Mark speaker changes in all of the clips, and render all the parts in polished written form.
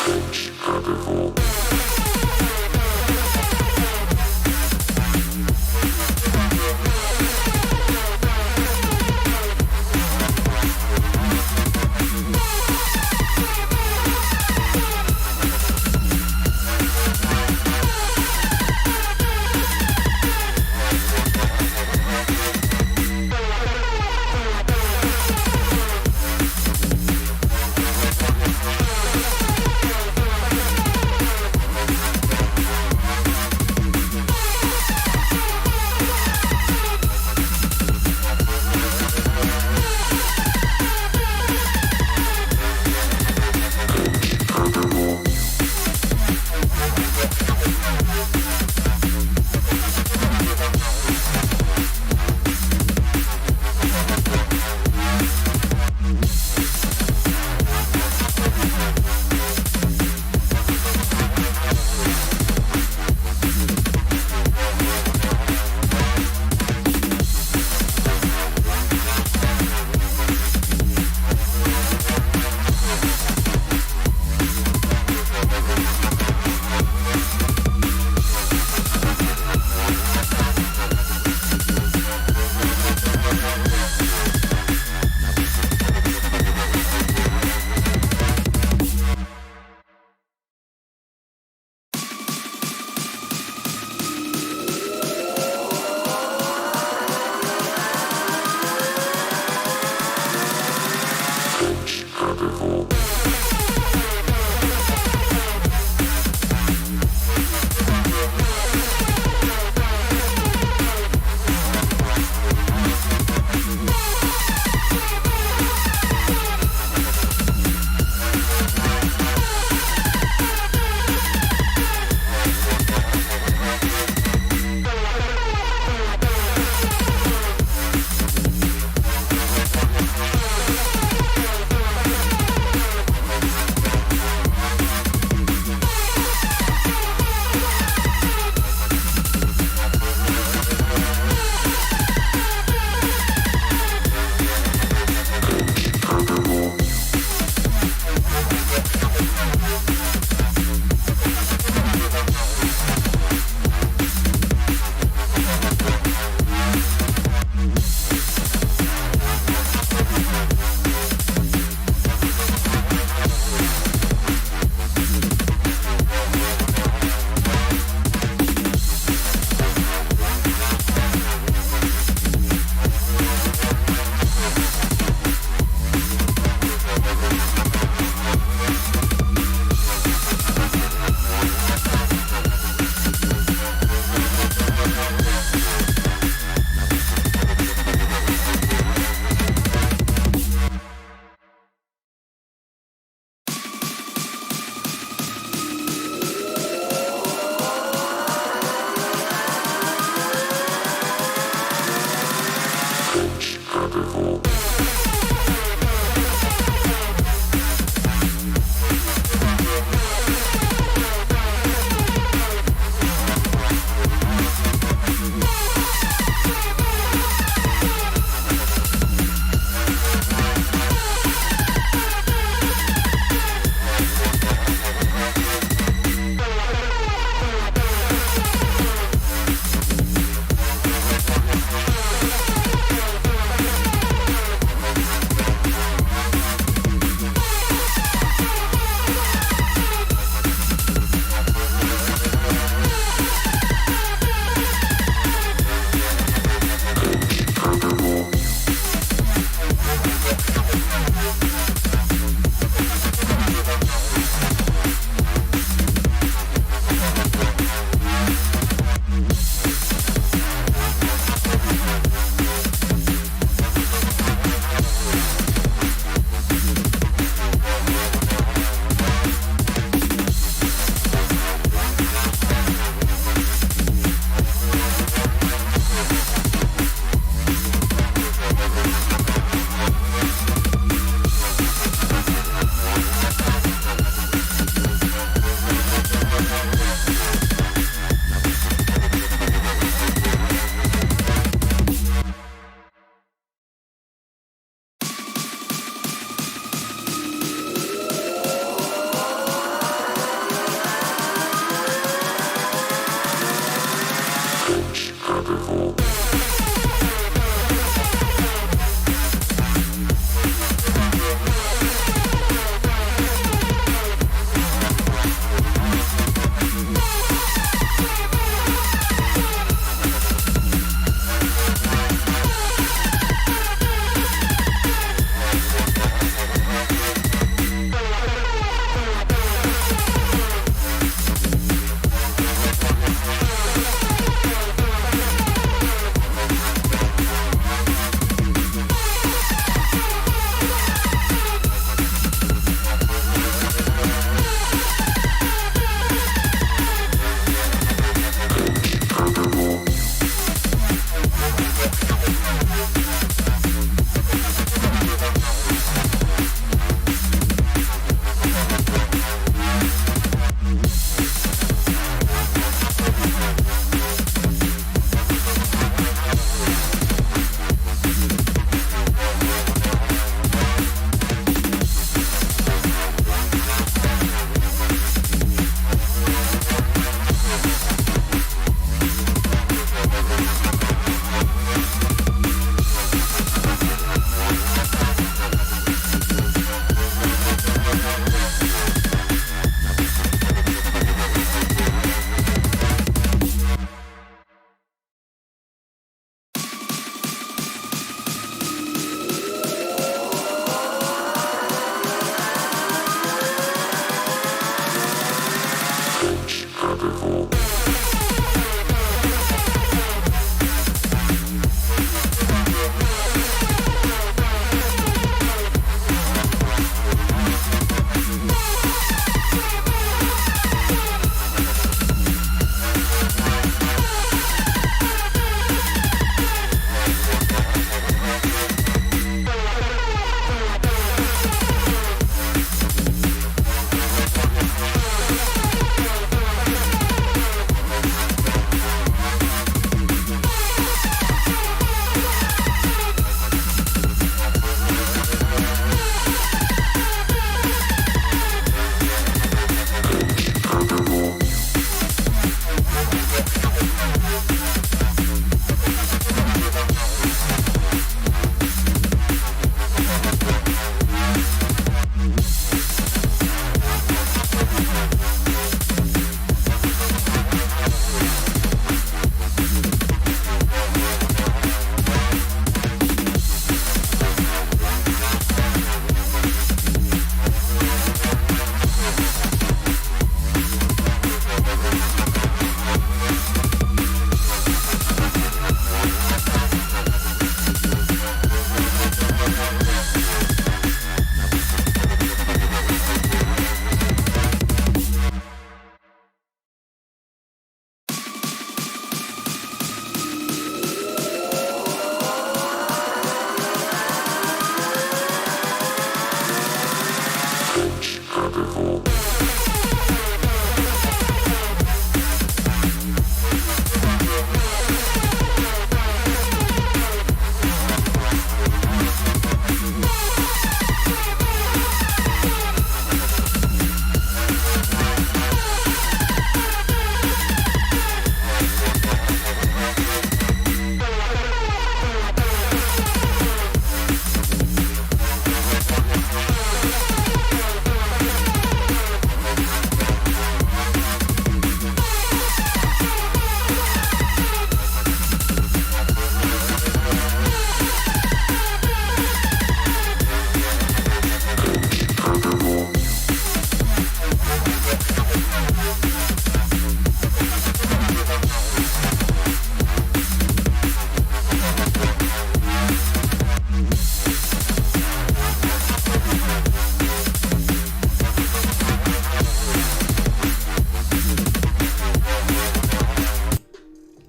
Speaker 1: Hench Herbivore.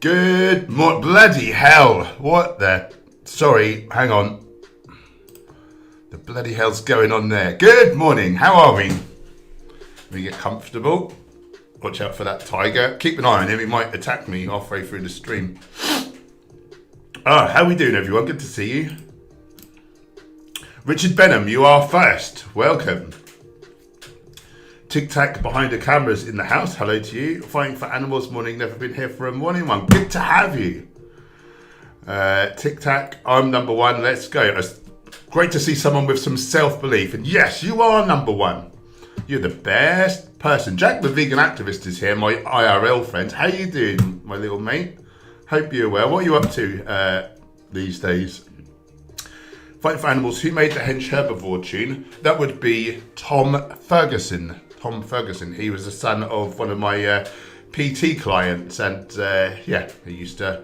Speaker 1: Good bloody hell. What the... Sorry, hang on. The bloody hell's going on there? Good morning. How are we? We get comfortable. Watch out for that tiger. Keep an eye on him. He might attack me halfway through the stream. How are we doing, everyone? Good to see you. Richard Benham, you are first. Welcome. Tic Tac behind the cameras in the house. Hello to you. Fighting for Animals morning. Never been here for a morning one. Good to have you. Tic Tac, I'm number one. Let's go. It's great to see someone with some self-belief. And yes, you are number one. You're the best person. Jack the vegan activist is here, my IRL friend. How you doing, my little mate? Hope you're well. What are you up to these days? Fighting for Animals. Who made the Hench Herbivore tune? That would be Tom Ferguson. Tom Ferguson. He was the son of one of my PT clients, and yeah, he used to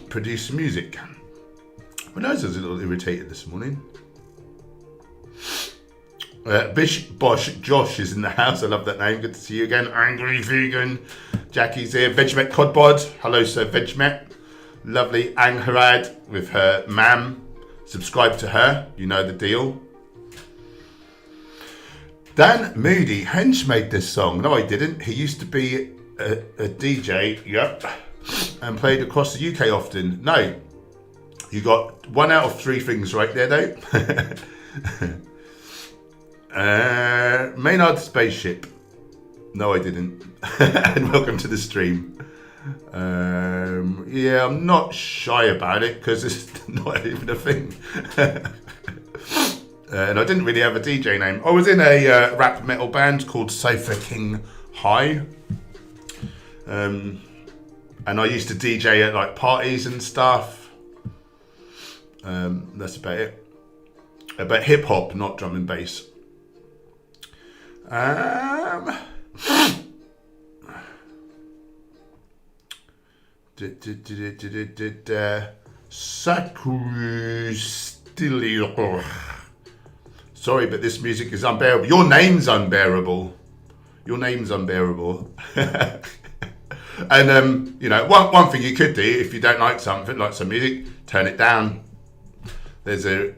Speaker 1: produce music. My nose is a little irritated this morning. Bish Bosh Josh is in the house. I love that name. Good to see you again. Angry Vegan. Jackie's here. Vegmet Codbod. Hello, sir. Vegmet. Lovely Angharad with her mam. Subscribe to her. You know the deal. Dan Moody. Hench made this song. No, I didn't. He used to be a DJ. Yep. And played across the UK often. No. You got 1 out of 3 things right there, though. Maynard Spaceship. No, I didn't. And welcome to the stream. Yeah, I'm not shy about it because it's not even a thing. And I didn't really have a DJ name. I was in a rap metal band called Sofa King High. And I used to DJ at like parties and stuff. That's about it. But hip hop, not drum and bass. Sacristilior. Sorry, but this music is unbearable. Your name's unbearable. Your name's unbearable. And one thing you could do if you don't like something, like some music, turn it down. There's a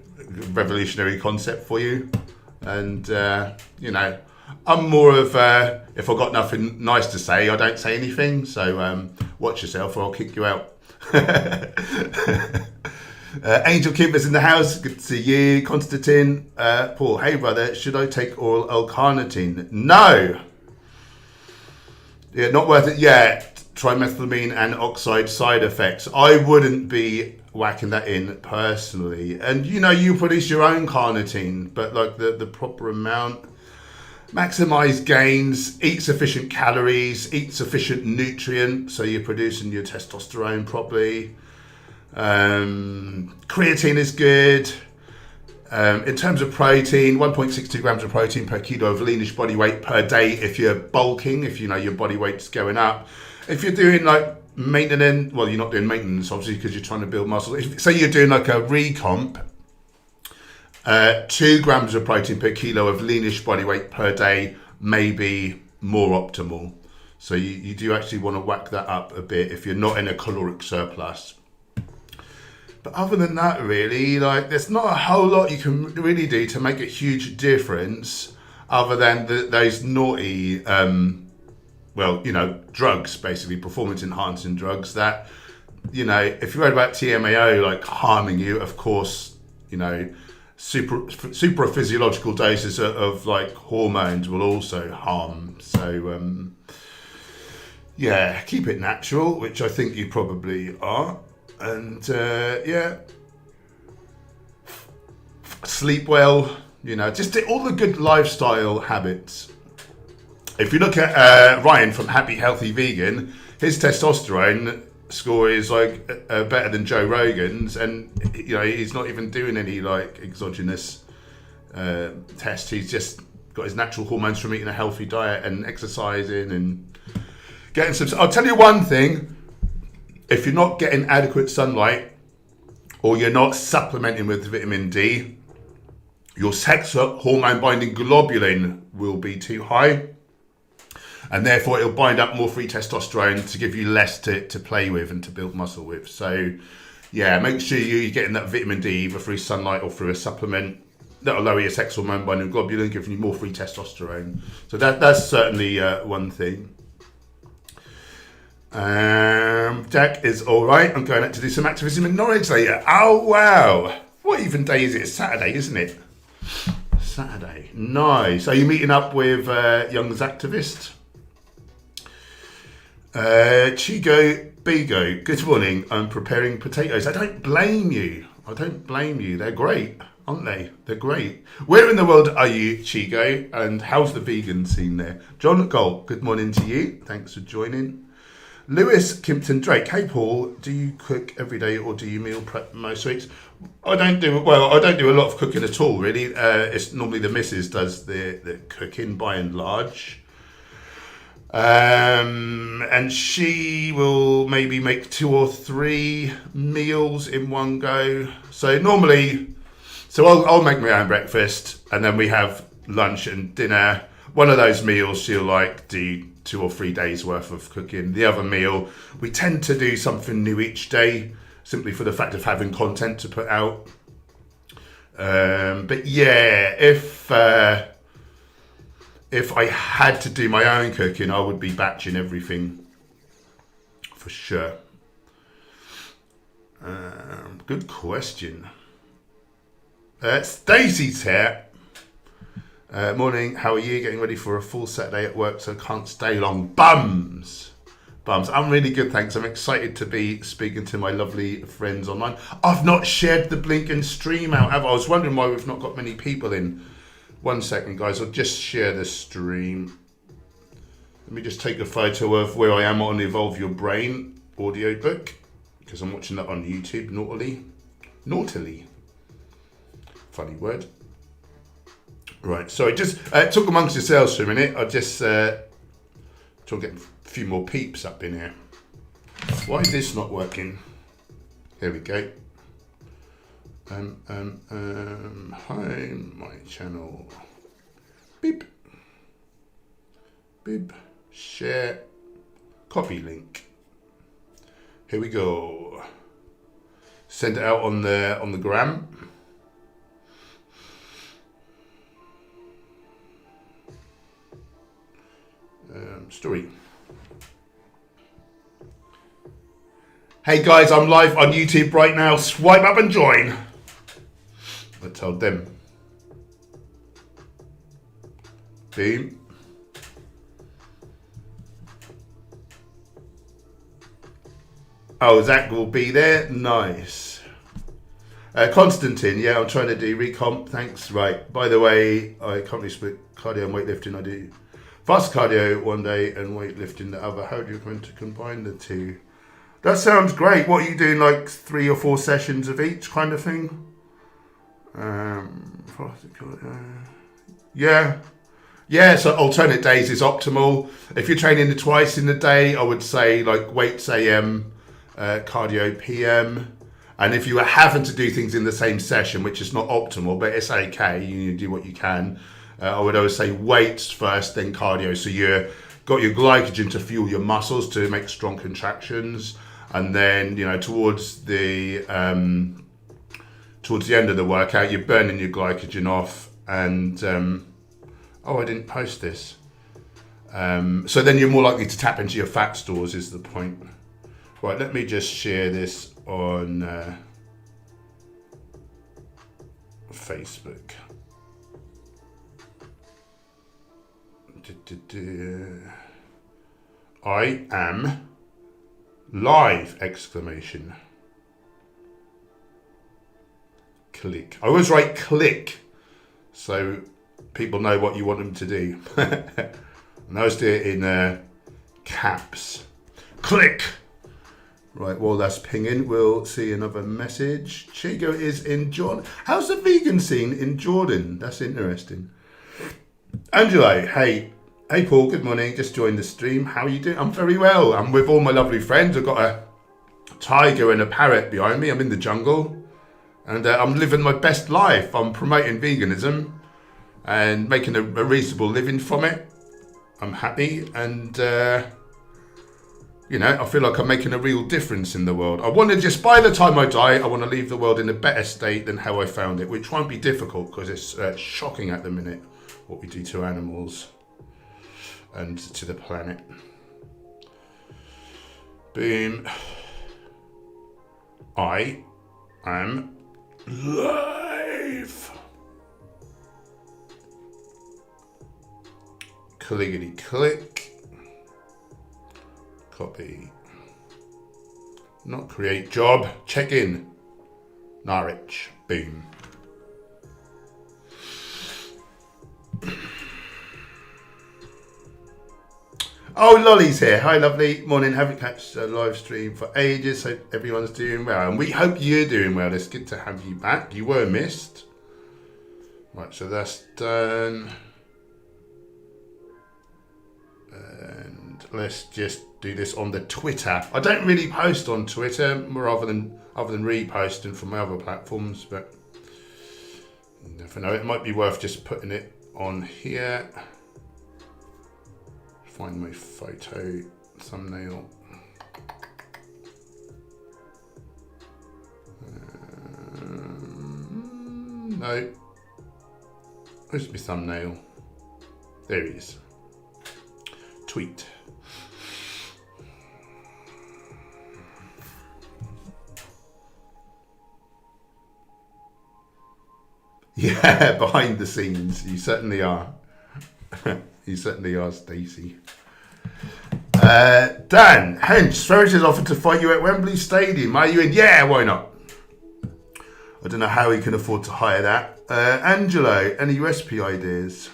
Speaker 1: revolutionary concept for you. And I'm more of if I've got nothing nice to say, I don't say anything. So watch yourself, or I'll kick you out. Angel Keeper's in the house. Good to see you, Constantine. Paul, hey brother, should I take oral L-carnitine? No. Yeah, not worth it yet. Trimethylamine and oxide side effects. I wouldn't be whacking that in personally. And you produce your own carnitine, but like the proper amount. Maximize gains, eat sufficient calories, eat sufficient nutrients, so you're producing your testosterone properly. Creatine is good. In terms of protein, 1.62 grams of protein per kilo of leanish body weight per day if you're bulking, if your body weight's going up. If you're doing like maintenance, well, you're not doing maintenance obviously because you're trying to build muscle. Say you're doing like a recomp, 2 grams of protein per kilo of leanish body weight per day may be more optimal. So you do actually want to whack that up a bit if you're not in a caloric surplus. But other than that, really, like there's not a whole lot you can really do to make a huge difference other than those naughty, drugs, basically performance enhancing drugs that, if you're worried about TMAO like harming you, of course, super physiological doses of like hormones will also harm. So, keep it natural, which I think you probably are. And sleep well, just do all the good lifestyle habits. If you look at Ryan from Happy Healthy Vegan, his testosterone score is like better than Joe Rogan's, and he's not even doing any like exogenous test. He's just got his natural hormones from eating a healthy diet and exercising and getting some. I'll tell you one thing. If you're not getting adequate sunlight or you're not supplementing with vitamin D, your sex hormone binding globulin will be too high, and therefore it'll bind up more free testosterone to give you less to play with and to build muscle with. So make sure you're getting that vitamin D either through sunlight or through a supplement that'll lower your sex hormone binding globulin, giving you more free testosterone. So that's certainly one thing. Jack is all right. I'm going out to do some activism in Norwich later. Oh, wow. What even day is it? It's Saturday, isn't it? Saturday. Nice. Are you meeting up with Young's activist? Chigo Bigo. Good morning. I'm preparing potatoes. I don't blame you. They're great, aren't they? They're great. Where in the world are you, Chigo? And how's the vegan scene there? John Gold. Good morning to you. Thanks for joining. Lewis Kimpton Drake. Hey Paul, do you cook every day or do you meal prep most weeks? I don't do a lot of cooking at all, really. It's normally the missus does the cooking by and large. And she will maybe make 2 or 3 meals in one go. So normally, I'll make my own breakfast and then we have lunch and dinner. One of those meals she'll do 2 or 3 days worth of cooking. The other meal, we tend to do something new each day, simply for the fact of having content to put out. But yeah, if I had to do my own cooking, I would be batching everything for sure. Good question. Stacey's here. Morning, how are you? Getting ready for a full Saturday at work, so can't stay long. Bums. I'm really good, thanks. I'm excited to be speaking to my lovely friends online. I've not shared the Blink and stream out, have I? I was wondering why we've not got many people in. 1 second, guys. I'll just share the stream. Let me just take a photo of where I am on Evolve Your Brain audiobook, because I'm watching that on YouTube, naughtily. Funny word. Right, sorry, just talk amongst yourselves for a minute. I'll just try and get a few more peeps up in here. Why is this not working? Here we go. Home, my channel. Beep. Beep. Share. Copy link. Here we go. Send it out on the gram. Story. Hey guys, I'm live on YouTube right now. Swipe up and join. I told them. Boom. Oh, Zach will be there. Nice. Constantine, yeah, I'm trying to do recomp. Thanks. Right. By the way, I currently split cardio and weightlifting. I do fast cardio one day and weightlifting the other. How do you going to combine the two? That sounds great. What are you doing, like 3 or 4 sessions of each kind of thing? Yeah, so alternate days is optimal. If you're training twice in the day, I would say like weights AM, cardio PM. And if you are having to do things in the same session, which is not optimal, but it's okay, you need to do what you can. I would always say weights first, then cardio. So you've got your glycogen to fuel your muscles to make strong contractions. And then, you know, towards the end of the workout, you're burning your glycogen off. And, oh, I didn't post this. So then you're more likely to tap into your fat stores is the point. Right, let me just share this on Facebook. I am live! Exclamation. Click. I always write click so people know what you want them to do. And I always do it in caps. Click. Right, while that's pinging, we'll see another message. Chigo is in Jordan. How's the vegan scene in Jordan? That's interesting. Angelo, hey Paul, good morning. Just joined the stream. How are you doing? I'm very well. I'm with all my lovely friends. I've got a tiger and a parrot behind me. I'm in the jungle. And I'm living my best life. I'm promoting veganism and making a reasonable living from it. I'm happy and, you know, I feel like I'm making a real difference in the world. I want to just, by the time I die, I want to leave the world in a better state than how I found it, which won't be difficult because it's shocking at the minute what we do to animals and to the planet. Boom. I am live. Clickety click. Copy. Not create job. Check in. Norwich. Boom. Oh, Lolly's here. Hi, lovely. Morning. Haven't catched a live stream for ages. Hope everyone's doing well. And we hope you're doing well. It's good to have you back. You were missed. Right, so that's done. And let's just do this on the Twitter. I don't really post on Twitter other than reposting from my other platforms, but you never know. It might be worth just putting it on here. Find my photo thumbnail. No. Where's my thumbnail? There he is. Tweet. Yeah, behind the scenes. You certainly are. You certainly are, Stacey. Dan, Hench, Ferris has offered to fight you at Wembley Stadium. Are you in? Yeah, why not? I don't know how he can afford to hire that. Angelo, any recipe ideas?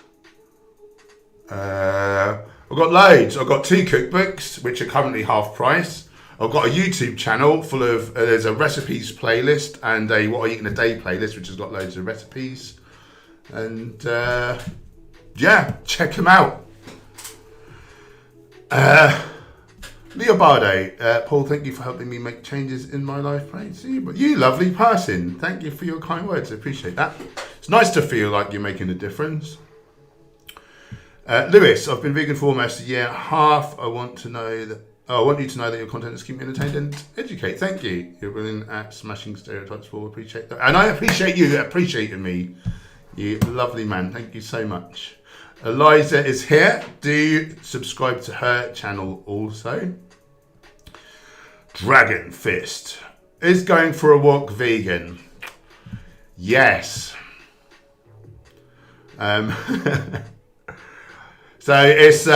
Speaker 1: I've got loads. I've got 2 cookbooks, which are currently half price. I've got a YouTube channel full of, there's a recipes playlist and a what I eat in a day playlist, which has got loads of recipes. And yeah, check them out. Leobardo, Paul, thank you for helping me make changes in my life. Praise you. But you lovely person. Thank you for your kind words. I appreciate that. It's nice to feel like you're making a difference. Lewis, I've been vegan for almost a year and a half. I want you to know that your content is keeping me entertained and educate. Thank you. You're brilliant at smashing stereotypes. Paul, appreciate that. And I appreciate you appreciating me. You lovely man. Thank you so much. Eliza is here. Do subscribe to her channel also. Dragon Fist is going for a walk vegan. Yes. So it's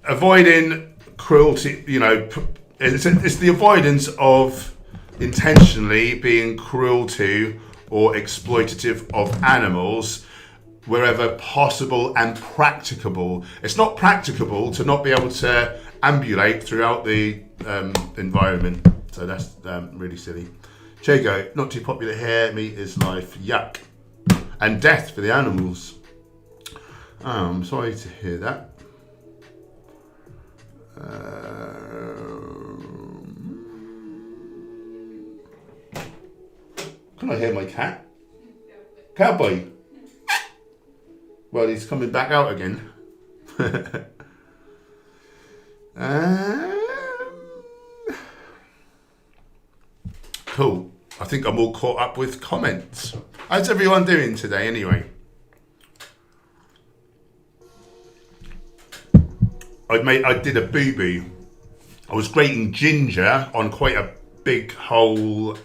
Speaker 1: avoiding cruelty, it's the avoidance of intentionally being cruel to or exploitative of animals wherever possible and practicable. It's not practicable to not be able to ambulate throughout the environment. So that's really silly. Chago, not too popular here. Meat is life. Yuck. And death for the animals. Oh, I'm sorry to hear that. Can I hear my cat? Cowboy. Well, he's coming back out again. Cool. I think I'm all caught up with comments. How's everyone doing today anyway? I did a boo-boo. I was grating ginger on quite a big whole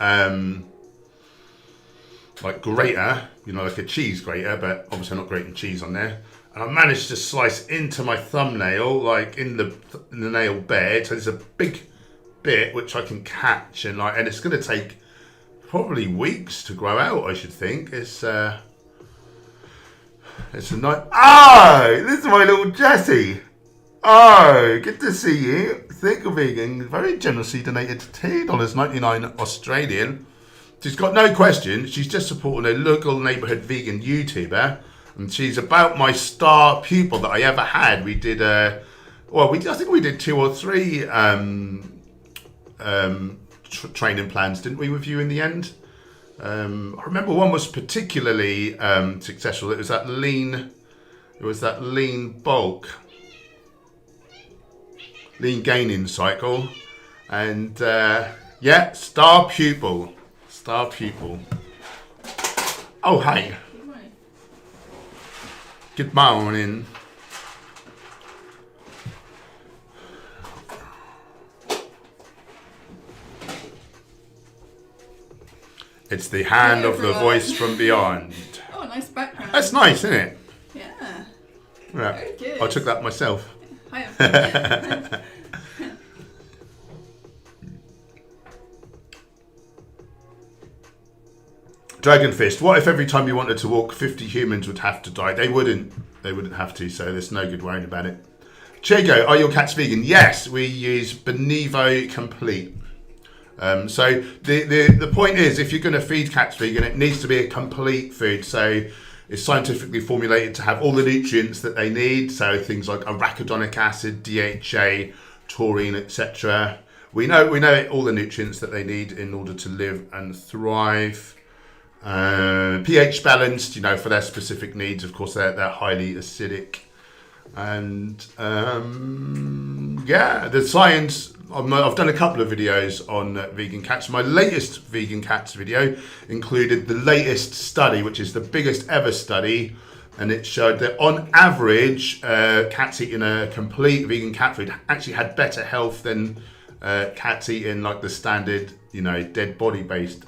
Speaker 1: like grater, like a cheese grater, but obviously I'm not grating cheese on there. And I managed to slice into my thumbnail, like in the nail bed. So there's a big bit which I can catch, and it's going to take probably weeks to grow out. I should think it's a nice. Oh, this is my little Jessie. Oh, good to see you. Thicker Vegan very generously donated $2.99 Australian. She's got no question. She's just supporting a local neighbourhood vegan YouTuber, and she's about my star pupil that I ever had. We did I think we did 2 or 3 training plans, didn't we, with you in the end? I remember one was particularly successful. It was that lean bulk, lean gaining cycle, and star pupil. Oh, hey. Good morning. It's the hand of the voice from beyond.
Speaker 2: Oh, nice background.
Speaker 1: That's nice, isn't it?
Speaker 2: Yeah.
Speaker 1: Yeah.
Speaker 2: Very good.
Speaker 1: I took that myself.
Speaker 2: Hi.
Speaker 1: Dragon Fist. What if every time you wanted to walk 50 humans would have to die? They wouldn't have to, so there's no good worrying about it. Chigo, are your cats vegan? Yes, we use Benevo Complete. So the point is, if you're going to feed cats vegan, it needs to be a complete food. So it's scientifically formulated to have all the nutrients that they need. So things like arachidonic acid, DHA, taurine, etc. We know all the nutrients that they need in order to live and thrive. pH balanced, for their specific needs. Of course, they're highly acidic. And the science. I've done a couple of videos on vegan cats. My latest vegan cats video included the latest study, which is the biggest ever study, and it showed that on average, cats eating a complete vegan cat food actually had better health than cats eating like the standard, dead body based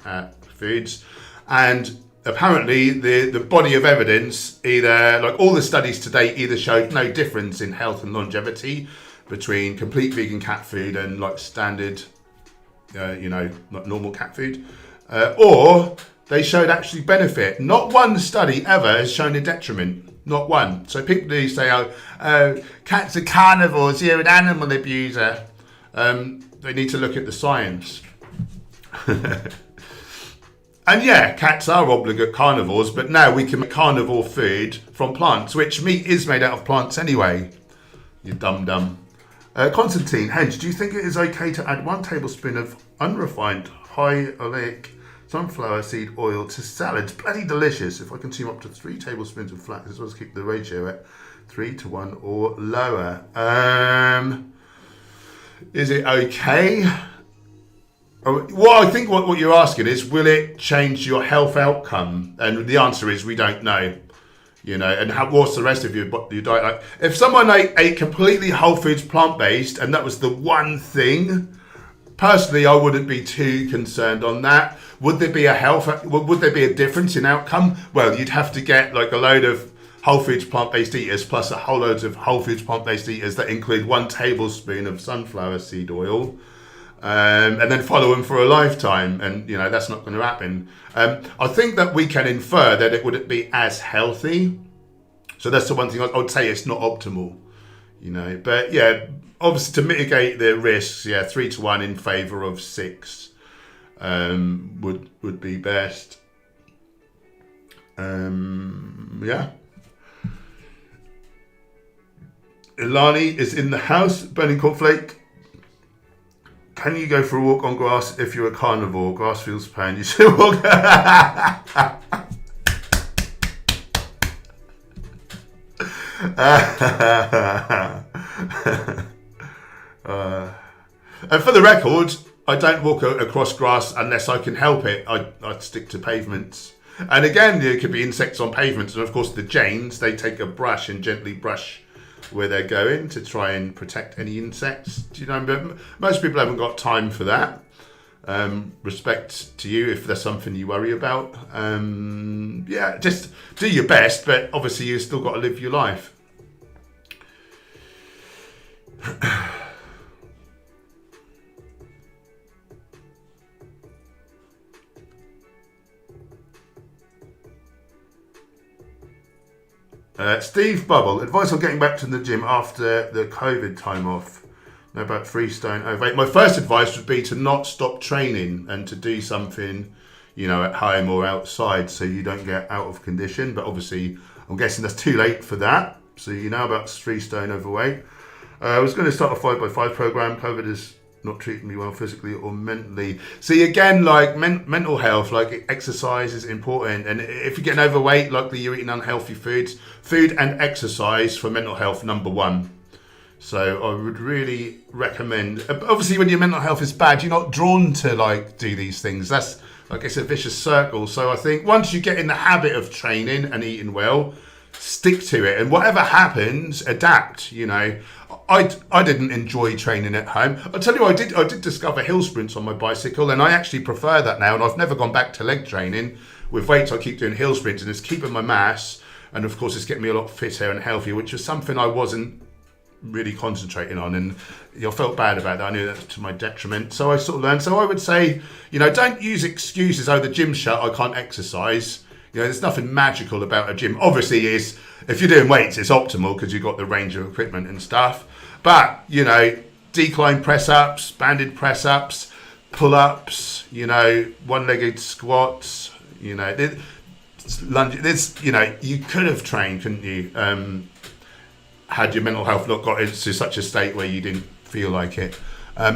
Speaker 1: foods. And apparently the body of evidence, either like all the studies to date, either showed no difference in health and longevity between complete vegan cat food and like standard, like normal cat food, or they showed actually benefit. Not one study ever has shown a detriment. Not one. So people do say, cats are carnivores, you're an animal abuser. They need to look at the science. And cats are obligate carnivores, but now we can make carnivore food from plants, which meat is made out of plants anyway. You dum-dum. Constantine, Hench, do you think it is okay to add 1 tablespoon of unrefined high oleic sunflower seed oil to salads? Bloody delicious. If I consume up to 3 tablespoons of flax, as well as keep the ratio at 3-to-1 or lower. Is it okay? Well, I think what you're asking is, will it change your health outcome? And the answer is, we don't know. And what's the rest of your diet like? If someone ate completely whole foods, plant-based, and that was the one thing, personally, I wouldn't be too concerned on that. Would there be a difference in outcome? Well, you'd have to get like a load of whole foods, plant-based eaters plus a whole load of whole foods, plant-based eaters that include 1 tablespoon of sunflower seed oil. And then follow them for a lifetime, and that's not going to happen. I think that we can infer that it wouldn't be as healthy. So that's the one thing I would say. It's not optimal, But yeah, obviously to mitigate the risks, 3-to-1 in favour of 6 would be best. Yeah. Ilani is in the house, burning cornflake. Can you go for a walk on grass if you're a carnivore? Grass feels pain. You should walk. And for the record, I don't walk across grass unless I can help it. I stick to pavements. And again, there could be insects on pavements. And of course, the Janes, they take a brush and gently brush where they're going to try and protect any insects. But most people haven't got time for that. Respect to you if there's something you worry about. Just do your best, but obviously you've still got to live your life. Steve Bubble, advice on getting back to the gym after the COVID time off. Know about freestone overweight. My first advice would be to not stop training and to do something, at home or outside so you don't get out of condition. But obviously, I'm guessing that's too late for that. So you know about freestone overweight. I was going to start a 5x5 program. COVID is not treating me well physically or mentally. See, again, like mental health, like exercise is important. And if you're getting overweight, likely you're eating unhealthy foods. Food and exercise for mental health, number 1. So I would really recommend, obviously when your mental health is bad, you're not drawn to do these things. That's it's a vicious circle. So I think once you get in the habit of training and eating well, stick to it. And whatever happens, adapt, I didn't enjoy training at home. I'll tell you, I did discover hill sprints on my bicycle, and I actually prefer that now. And I've never gone back to leg training. With weights, I keep doing hill sprints, and it's keeping my mass. And of course, it's getting me a lot fitter and healthier, which was something I wasn't really concentrating on. And I felt bad about that. I knew that was to my detriment. So I sort of learned. So I would say, don't use excuses. Oh, the gym's shut, I can't exercise. There's nothing magical about a gym. Obviously, if you're doing weights, it's optimal because you've got the range of equipment and stuff. But, decline press-ups, banded press-ups, pull-ups, one-legged squats, lunges. You could have trained, couldn't you, had your mental health not got into such a state where you didn't feel like it.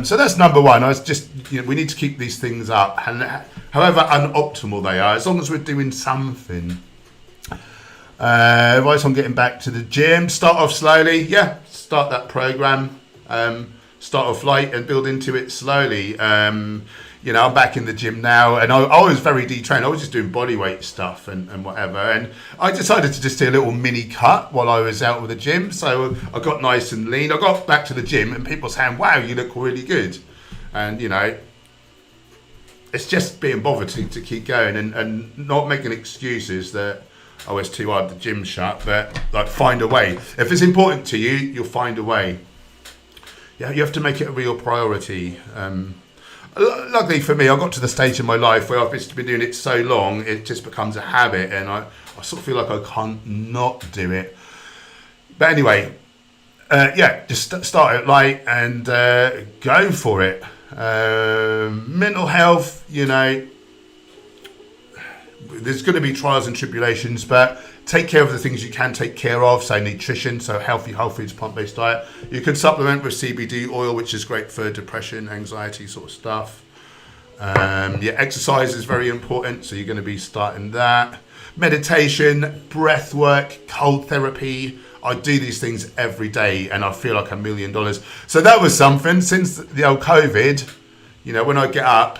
Speaker 1: So that's number 1. I was just, we need to keep these things up, and however unoptimal they are, as long as we're doing something. Advice on getting back to the gym. Start off slowly. Yeah, start that program. Start off light and build into it slowly. I'm back in the gym now, and I was very detrained. I was just doing body weight stuff and whatever. And I decided to just do a little mini cut while I was out with the gym. So I got nice and lean. I got back to the gym, and people saying, "Wow, you look really good." And it's just being bothered to keep going and not making excuses that, oh, it's too hard, the gym's shut, but find a way. If it's important to you, you'll find a way. Yeah, you have to make it a real priority. Luckily for me, I got to the stage in my life where I've been doing it so long, it just becomes a habit, and I sort of feel like I can't not do it. But anyway, just start it light and go for it. Mental health, there's going to be trials and tribulations, but take care of the things you can take care of, so nutrition, so healthy whole foods, plant-based diet. You can supplement with CBD oil, which is great for depression, anxiety sort of stuff. Exercise is very important, so you're going to be starting that. Meditation, breath work, cold therapy. I do these things every day and I feel like $1 million. So that was something. Since the old COVID, when I get up,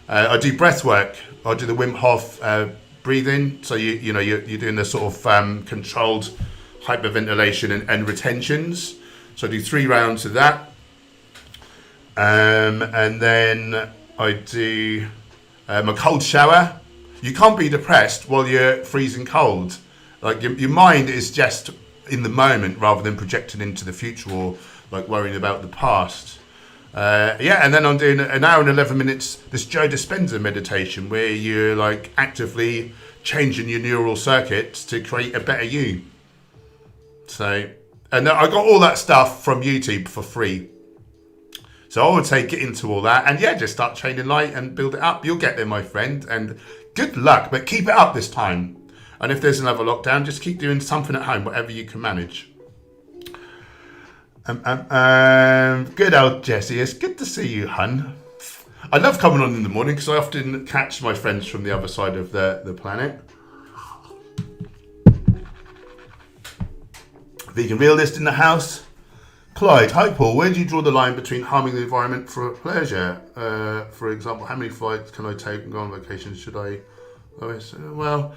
Speaker 1: I do breath work. I do the Wim Hof breathing. So you're doing the sort of controlled hyperventilation and retentions. So I do 3 rounds of that. And then I do a cold shower. You can't be depressed while you're freezing cold. Like your mind is just in the moment rather than projecting into the future or like worrying about the past. And then I'm doing an hour and 11 minutes, this Joe Dispenza meditation where you're like actively changing your neural circuits to create a better you. So, and I got all that stuff from YouTube for free. So I would say get into all that and just start training light and build it up. You'll get there, my friend, and good luck, but keep it up this time. And if there's another lockdown, just keep doing something at home, whatever you can manage. Good old Jessie, it's good to see you, hun. I love coming on in the morning because I often catch my friends from the other side of the planet. Vegan realist in the house. Clyde, hi Paul, where do you draw the line between harming the environment for pleasure? For example, how many flights can I take and go on vacation? Should I? Well,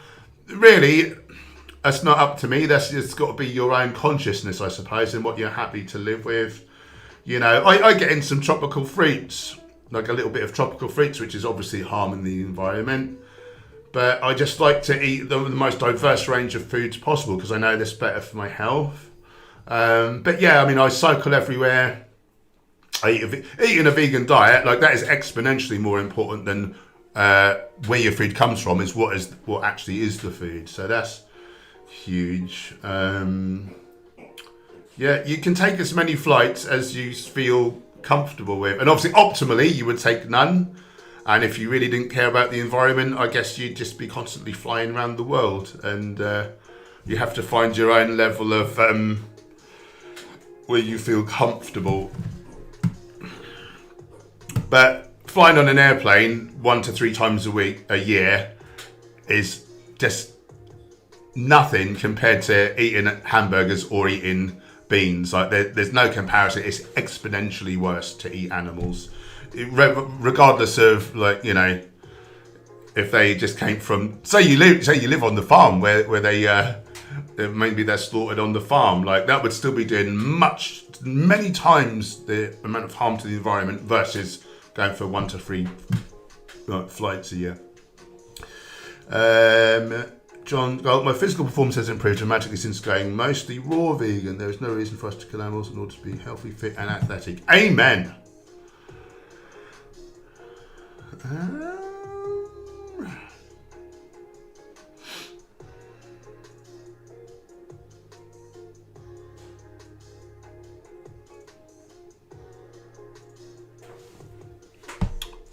Speaker 1: really, that's not up to me. It's got to be your own consciousness, I suppose, and what you're happy to live with. I get in some tropical fruits, like a little bit of tropical fruits, which is obviously harming the environment. But I just like to eat the most diverse range of foods possible because I know that's better for my health. I cycle everywhere. Eating a vegan diet, like that is exponentially more important than where your food comes from is what actually is the food. So that's huge. You can take as many flights as you feel comfortable with, and obviously optimally you would take none. And if you really didn't care about the environment, I guess you'd just be constantly flying around the world, and you have to find your own level of where you feel comfortable. But flying on an airplane 1 to 3 times a year is just nothing compared to eating hamburgers or eating beans. Like there's no comparison. It's exponentially worse to eat animals, regardless of if they just came from say you live on the farm where they maybe they're slaughtered on the farm. Like that would still be doing many times the amount of harm to the environment versus going for 1 to 3 flights a year. John, my physical performance has improved dramatically since going mostly raw vegan. There is no reason for us to kill animals in order to be healthy, fit, and athletic. Amen.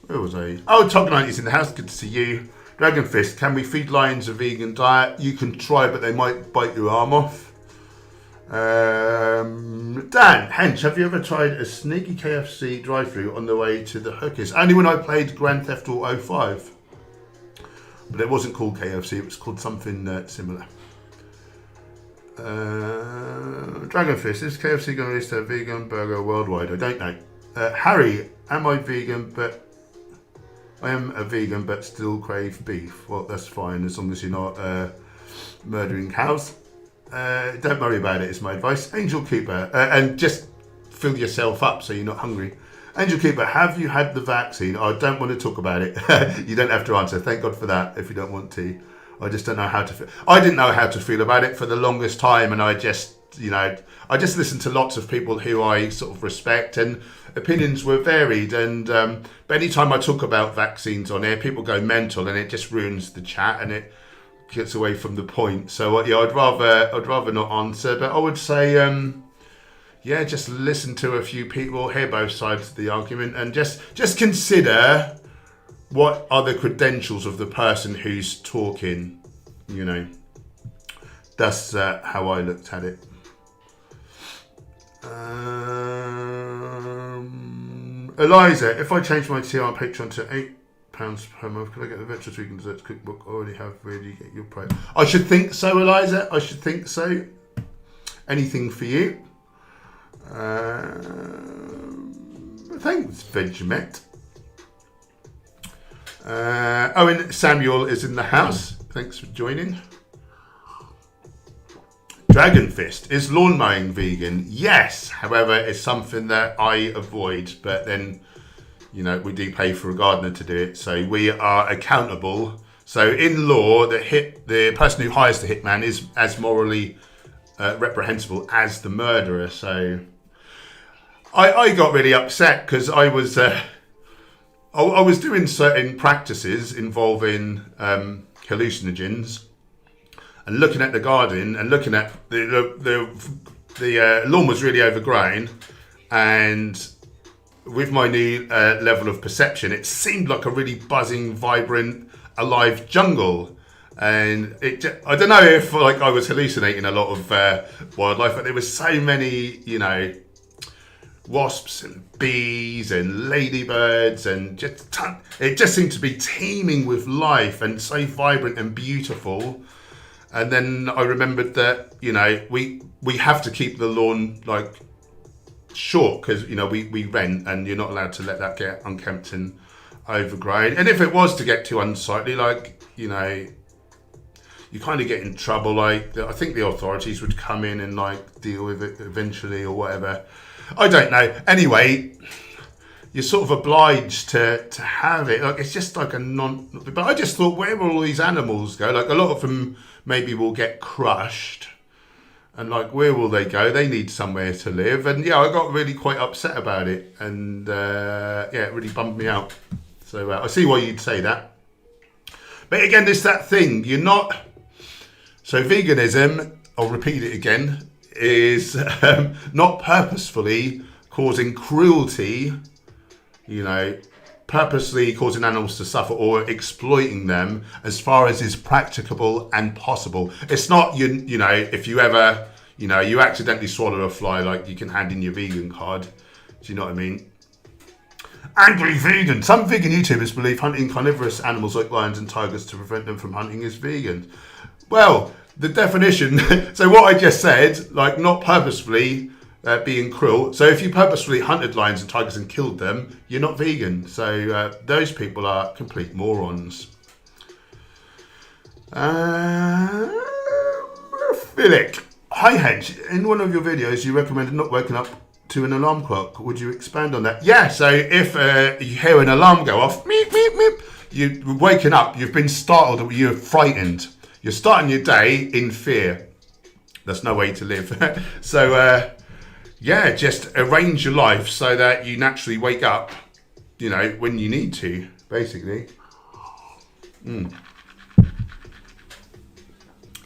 Speaker 1: Where was I? Oh, Tognite is in the house. Good to see you. Dragon Fist, can we feed lions a vegan diet? You can try, but they might bite your arm off. Dan, Hench, have you ever tried a sneaky KFC drive-thru on the way to the hookers? Only when I played Grand Theft Auto 5. But it wasn't called KFC, it was called something similar. Dragon Fist, is KFC going to release their vegan burger worldwide? I don't know. Harry, am I vegan, but I am a vegan but still crave beef? Well, that's fine as long as you're not murdering cows. Don't worry about it, is my advice. Angel Keeper, and just fill yourself up so you're not hungry. Angel Keeper, have you had the vaccine? I don't want to talk about it. You don't have to answer. Thank God for that if you don't want to. I just don't know how to feel. I didn't know how to feel about it for the longest time, and I just listened to lots of people who I sort of respect, and opinions were varied. And but anytime I talk about vaccines on air, people go mental, and it just ruins the chat, and it gets away from the point. So I'd rather not answer. But I would say, just listen to a few people, hear both sides of the argument, and just consider what are the credentials of the person who's talking. That's how I looked at it. Eliza, if I change my TR Patreon to £8 per month, can I get the Vegetables Vegan Desserts cookbook? I already have. Where do you get your price? I should think so, Eliza. I should think so. Anything for you. Thanks, Vegemet. Owen Samuel is in the house. Thanks for joining. Dragon Fist, is lawn mowing vegan? Yes, however, it's something that I avoid, but then, you know, we do pay for a gardener to do it, so we are accountable. So in law, the person who hires the hitman is as morally reprehensible as the murderer. So I got really upset because I was doing certain practices involving hallucinogens, and looking at the garden and looking at the lawn was really overgrown, and with my new level of perception, it seemed like a really buzzing, vibrant, alive jungle. And I don't know if like I was hallucinating a lot of wildlife, but there was so many, you know, wasps and bees and ladybirds, and it just seemed to be teeming with life and so vibrant and beautiful. And then I remembered that, you know, we have to keep the lawn like short because, you know, we rent and you're not allowed to let that get unkempt and overgrown. And if it was to get too unsightly, like, you know, you kind of get in trouble. Like, I think the authorities would come in and like deal with it eventually or whatever. I don't know. Anyway, you're sort of obliged to have it. Like, it's just like but I just thought, where will all these animals go? Like, a lot of them maybe will get crushed, and like, where will they go? They need somewhere to live. And yeah, I got really quite upset about it, and yeah, it really bummed me out. So I see why you'd say that. But again, there's that thing, so veganism, I'll repeat it again, is not purposefully causing cruelty, you know, purposely causing animals to suffer or exploiting them as far as is practicable and possible. It's not, you know, if you ever, you know, you accidentally swallow a fly, like you can hand in your vegan card. Do you know what I mean? Angry vegan. Some vegan YouTubers believe hunting carnivorous animals like lions and tigers to prevent them from hunting is vegan. Well, the definition, so what I just said, like not purposefully being cruel. So if you purposefully hunted lions and tigers and killed them, you're not vegan. So those people are complete morons. Philip, hi Hench. In one of your videos, you recommended not waking up to an alarm clock. Would you expand on that? Yeah. So if you hear an alarm go off, meep meep meep, you're waking up. You've been startled. You're frightened. You're starting your day in fear. That's no way to live. So. Yeah, just arrange your life so that you naturally wake up, you know, when you need to, basically.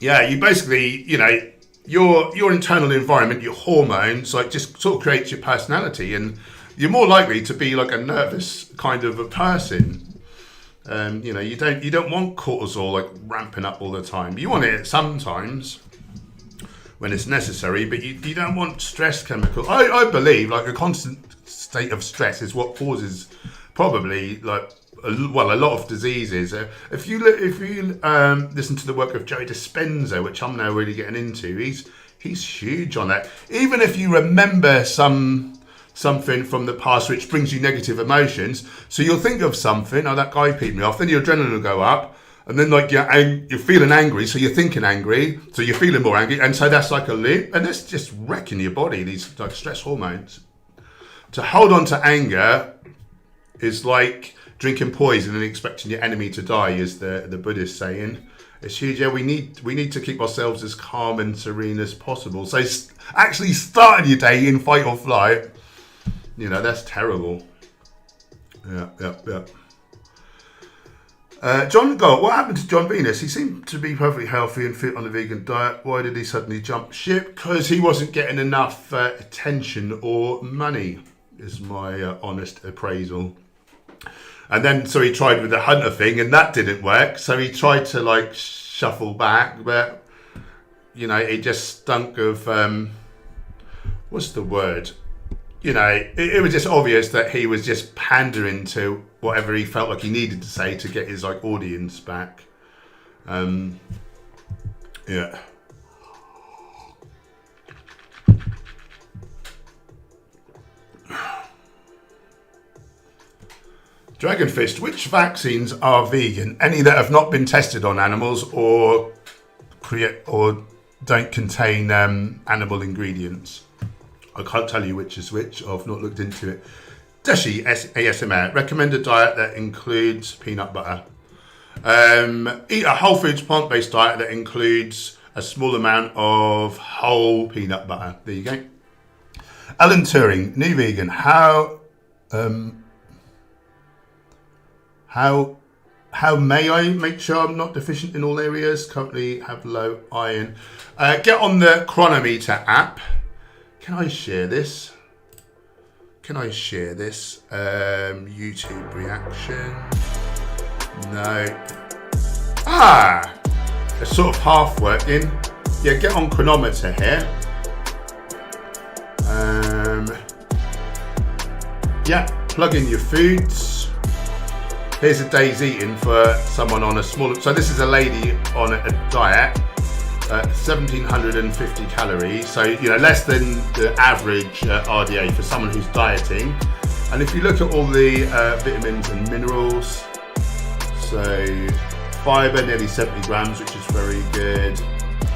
Speaker 1: Yeah, you basically, you know, your internal environment, your hormones, like just sort of creates your personality, and you're more likely to be like a nervous kind of a person. You know, you don't want cortisol like ramping up all the time. You want it sometimes, when it's necessary, but you don't want stress chemical. I believe like a constant state of stress is what causes probably like a lot of diseases. If you listen to the work of Joe Dispenza, which I'm now really getting into, he's huge on that. Even if you remember something from the past which brings you negative emotions, so you'll think of something, oh, that guy peed me off, then your adrenaline will go up. And then like you're feeling angry, so you're thinking angry, so you're feeling more angry, and so that's like a loop, and that's just wrecking your body, these like stress hormones. To hold on to anger is like drinking poison and expecting your enemy to die, is the Buddhist saying. It's huge. Yeah, we need to keep ourselves as calm and serene as possible. So actually starting your day in fight or flight, you know, that's terrible. Yeah. John Gold, what happened to John Venus? He seemed to be perfectly healthy and fit on the vegan diet. Why did he suddenly jump ship? Because he wasn't getting enough attention or money, is my honest appraisal. And then, so he tried with the hunter thing, and that didn't work. So he tried to like shuffle back, but you know, it just stunk of, what's the word? You know, it was just obvious that he was just pandering to whatever he felt like he needed to say to get his like audience back. Yeah. Dragon Fist, which vaccines are vegan? Any that have not been tested on animals or don't contain animal ingredients. I can't tell you which is which. I've not looked into it. Dashi ASMR. Recommend a diet that includes peanut butter. Eat a whole foods plant-based diet that includes a small amount of whole peanut butter. There you go. Alan Turing, new vegan. How may I make sure I'm not deficient in all areas? Currently have low iron. Get on the Chronometer app. Can I share this? YouTube reaction. No. It's sort of half working. Yeah, get on Chronometer here. Yeah, plug in your foods. Here's a day's eating for someone on a smaller. So this is a lady on a diet. 1750 calories, so you know, less than the average RDA for someone who's dieting. And if you look at all the vitamins and minerals, so fiber nearly 70 grams, which is very good.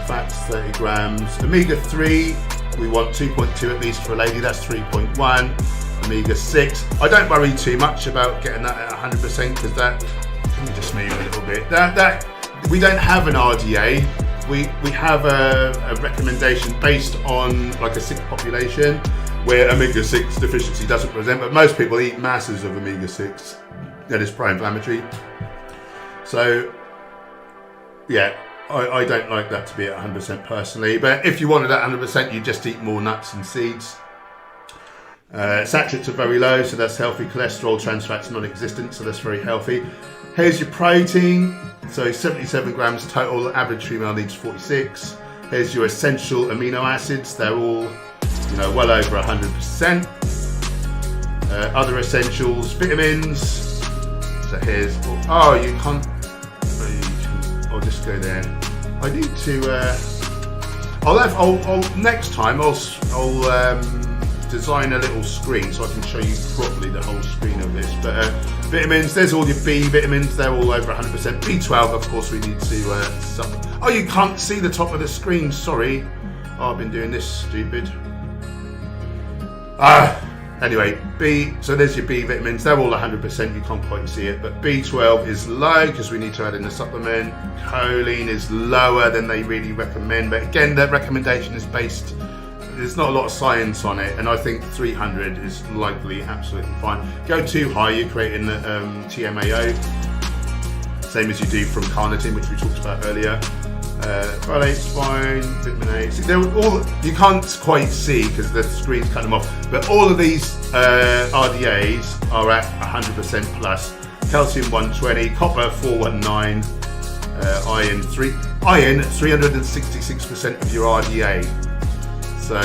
Speaker 1: Fats 30 grams. Omega-3 we want 2.2 at least for a lady. That's 3.1. Omega-6. I don't worry too much about getting that at 100% because that. Let me just move a little bit. That we don't have an RDA. We have a recommendation based on like a sick population where omega-6 deficiency doesn't present, but most people eat masses of omega-6 that is pro-inflammatory. So yeah, I don't like that to be at 100% personally, but if you wanted at 100%, you just eat more nuts and seeds. Saturates are very low, so that's healthy. Cholesterol, trans fats non-existent, so that's very healthy. Here's your protein. So 77 grams total, average female needs 46. Here's your essential amino acids. They're all, you know, well over 100%. Other essentials, vitamins. So here's, you can't, I'll just go there. I need to, next time I'll design a little screen so I can show you properly the whole screen of this. But vitamins, there's all your B vitamins, they're all over 100%. B12, of course, we need to supplement. You can't see the top of the screen, sorry. I've been doing this stupid. Anyway, so there's your B vitamins, they're all 100%, you can't quite see it, but B12 is low because we need to add in a supplement. Choline is lower than they really recommend, but again, that recommendation is based, there's not a lot of science on it, and I think 300 is likely absolutely fine. Go too high, you're creating TMAO, same as you do from carnitine, which we talked about earlier. Folate's fine, vitamin A. See, they're all, you can't quite see because the screen's cut them off, but all of these RDAs are at 100% plus. Calcium 120, copper 419, iron 366% of your RDA. So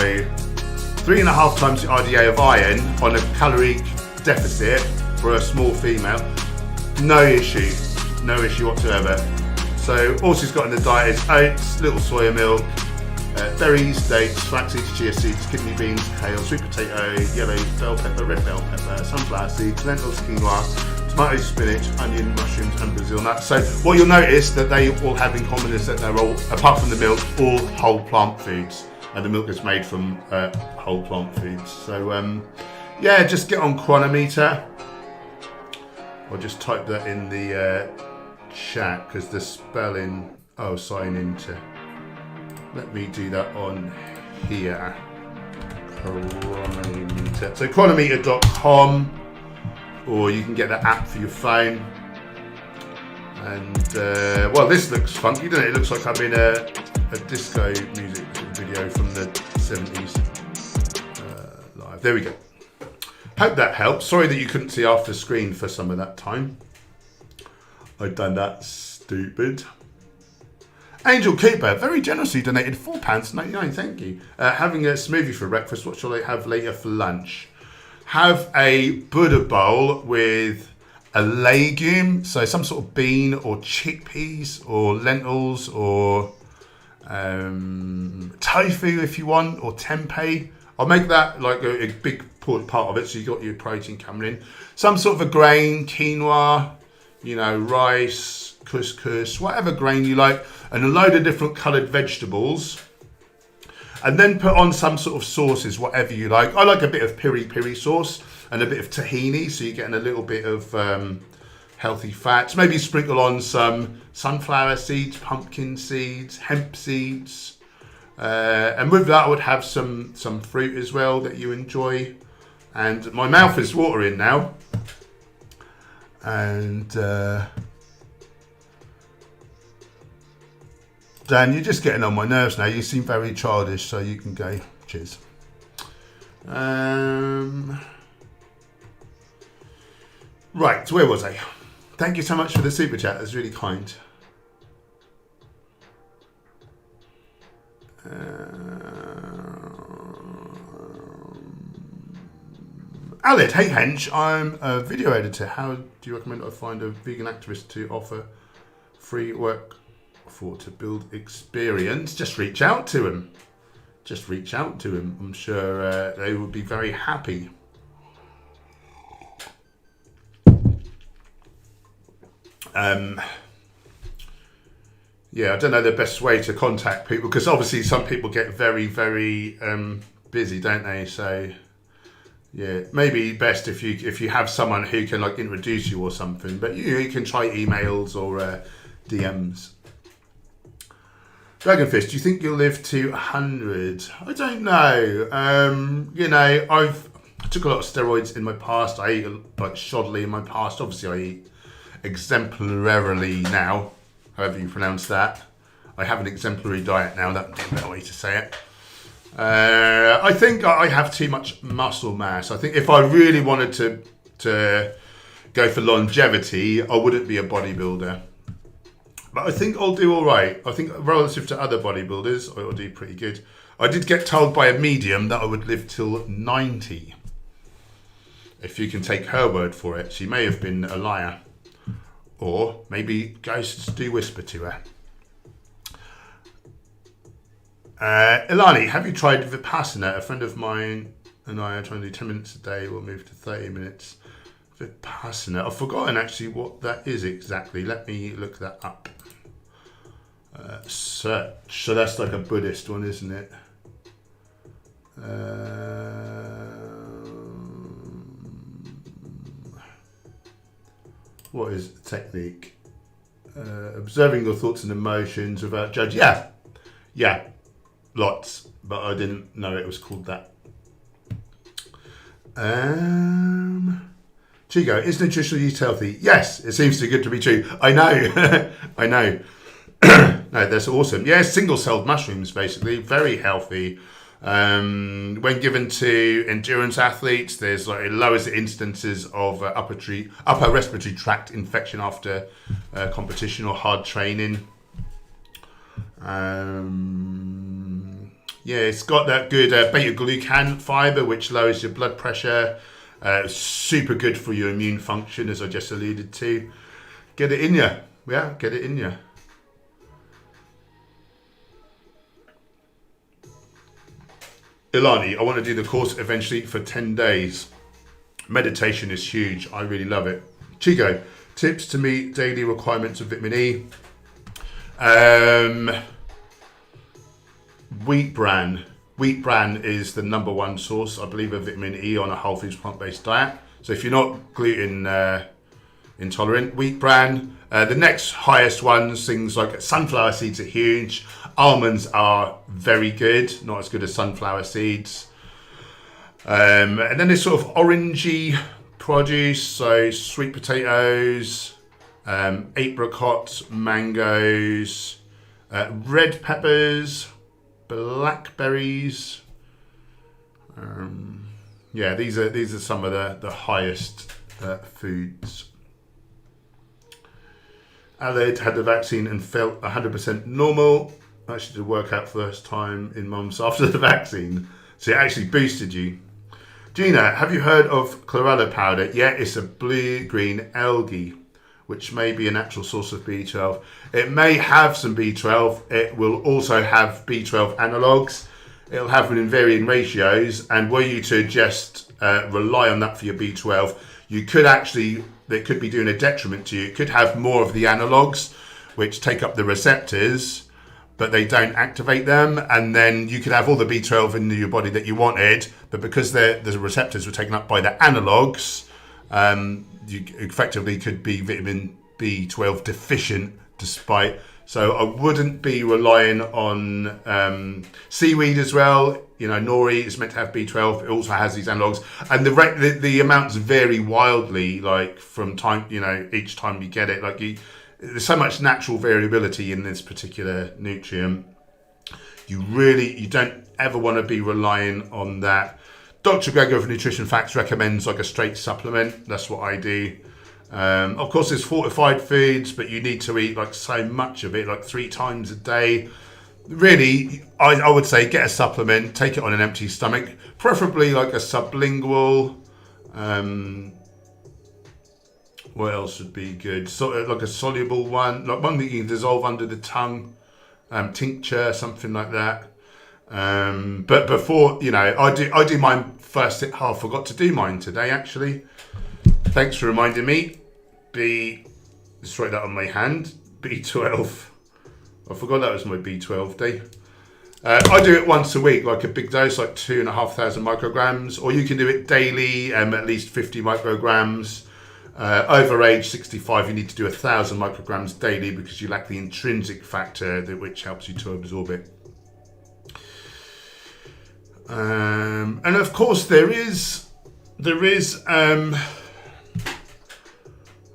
Speaker 1: 3.5 times the RDA of iron on a caloric deficit for a small female, no issue whatsoever. So all she's got in the diet is oats, little soya milk, berries, dates, flax seeds, chia seeds, kidney beans, kale, sweet potato, yellow bell pepper, red bell pepper, sunflower seeds, lentils, quinoa, tomato, spinach, onion, mushrooms and Brazil nuts. So what you'll notice that they all have in common is that they're all, apart from the milk, all whole plant foods. And the milk is made from whole plant foods. So yeah, just get on Chronometer. I'll just type that in the chat because the spelling, sign into. Let me do that on here. Chronometer. So chronometer.com, or you can get the app for your phone. And well, this looks funky, doesn't it? It looks like I'm in a disco music video from the 70s live. There we go. Hope that helps. Sorry that you couldn't see after the screen for some of that time. I've done that stupid. Angel Cooper very generously donated £4.99. Thank you. Having a smoothie for breakfast. What shall I have later for lunch? Have a Buddha bowl with a legume, so some sort of bean or chickpeas or lentils or tofu if you want, or tempeh. I'll make that like a big part of it, so you got your protein coming in. Some sort of a grain, quinoa, rice, couscous, whatever grain you like, and a load of different coloured vegetables. And then put on some sort of sauces, whatever you like. I like a bit of piri sauce and a bit of tahini, so you're getting a little bit of healthy fats. Maybe sprinkle on some sunflower seeds, pumpkin seeds, hemp seeds. And with that, I would have some fruit as well that you enjoy. And my mouth is watering now. And Dan, you're just getting on my nerves now. You seem very childish, so you can go. Cheers. Right, where was I? Thank you so much for the super chat. That's really kind. Alid, hey Hench, I'm a video editor. How do you recommend I find a vegan activist to offer free work to build experience? Just reach out to him. I'm sure they would be very happy. Yeah, I don't know the best way to contact people, because obviously some people get very, very busy, don't they? So yeah, maybe best if you have someone who can like introduce you or something. But you can try emails or DMs. Dragonfish, do you think you'll live to 100? I don't know. I took a lot of steroids in my past. I ate like shoddily in my past. Obviously, I eat exemplarily now, however you pronounce that. I have an exemplary diet now. That would be a better way to say it. I think I have too much muscle mass. I think if I really wanted to go for longevity, I wouldn't be a bodybuilder. But I think I'll do all right. I think relative to other bodybuilders, I'll do pretty good. I did get told by a medium that I would live till 90. If you can take her word for it. She may have been a liar. Or maybe ghosts do whisper to her. Ilani, have you tried Vipassana? A friend of mine and I are trying to do 10 minutes a day. We'll move to 30 minutes. Vipassana. I've forgotten actually what that is exactly. Let me look that up. Search. So that's like a Buddhist one, isn't it? What is the technique? Observing your thoughts and emotions without judging. Yeah, lots. But I didn't know it was called that. Chico, is nutritional use healthy? Yes, it seems too good to be true. I know. I know. No, that's awesome. Yeah, single-celled mushrooms, basically. Very healthy. When given to endurance athletes, there's like it lowers the instances of upper respiratory tract infection after competition or hard training. Yeah, it's got that good beta-glucan fiber, which lowers your blood pressure. Super good for your immune function, as I just alluded to. Get it in you. Yeah, get it in you. Ilani, I want to do the course eventually for 10 days. Meditation is huge. I really love it. Chico, tips to meet daily requirements of vitamin E. Wheat bran. Wheat bran is the number one source, I believe, of vitamin E on a whole foods plant-based diet. So if you're not gluten intolerant, wheat bran. The next highest ones, things like sunflower seeds are huge. Almonds are very good, not as good as sunflower seeds. And then there's sort of orangey produce, so sweet potatoes, apricots, mangoes, red peppers, blackberries. Yeah, these are some of the highest foods. Aled had the vaccine and felt 100% normal. Actually did a workout first time in months after the vaccine. So it actually boosted you. Gina, have you heard of chlorella powder? Yeah, it's a blue-green algae, which may be a natural source of B12. It may have some B12. It will also have B12 analogues. It'll have them in varying ratios. And were you to just rely on that for your B12, you could actually, it could be doing a detriment to you. It could have more of the analogues, which take up the receptors, but they don't activate them. And then you could have all the B12 in your body that you wanted, but because the receptors were taken up by the analogues, you effectively could be vitamin B12 deficient despite. So I wouldn't be relying on seaweed as well. You know, nori is meant to have B12. It also has these analogues, and the amounts vary wildly. Like from time, you know, each time you get it, there's so much natural variability in this particular nutrient. You don't ever want to be relying on that. Dr. Gregor of Nutrition Facts recommends like a straight supplement. That's what I do. Of course, there's fortified foods, but you need to eat like so much of it, like 3 times a day. Really, I would say get a supplement, take it on an empty stomach, preferably like a sublingual. What else would be good? Like a soluble one, like one that you can dissolve under the tongue, tincture, something like that. But before, you know, I do mine first. I forgot to do mine today, actually. Thanks for reminding me. Let's write that on my hand. B12. I forgot that was my B12 day. I do it once a week, like a big dose, like 2,500 micrograms, or you can do it daily, at least 50 micrograms. Over age 65, you need to do 1,000 micrograms daily because you lack the intrinsic factor which helps you to absorb it. And of course, there is.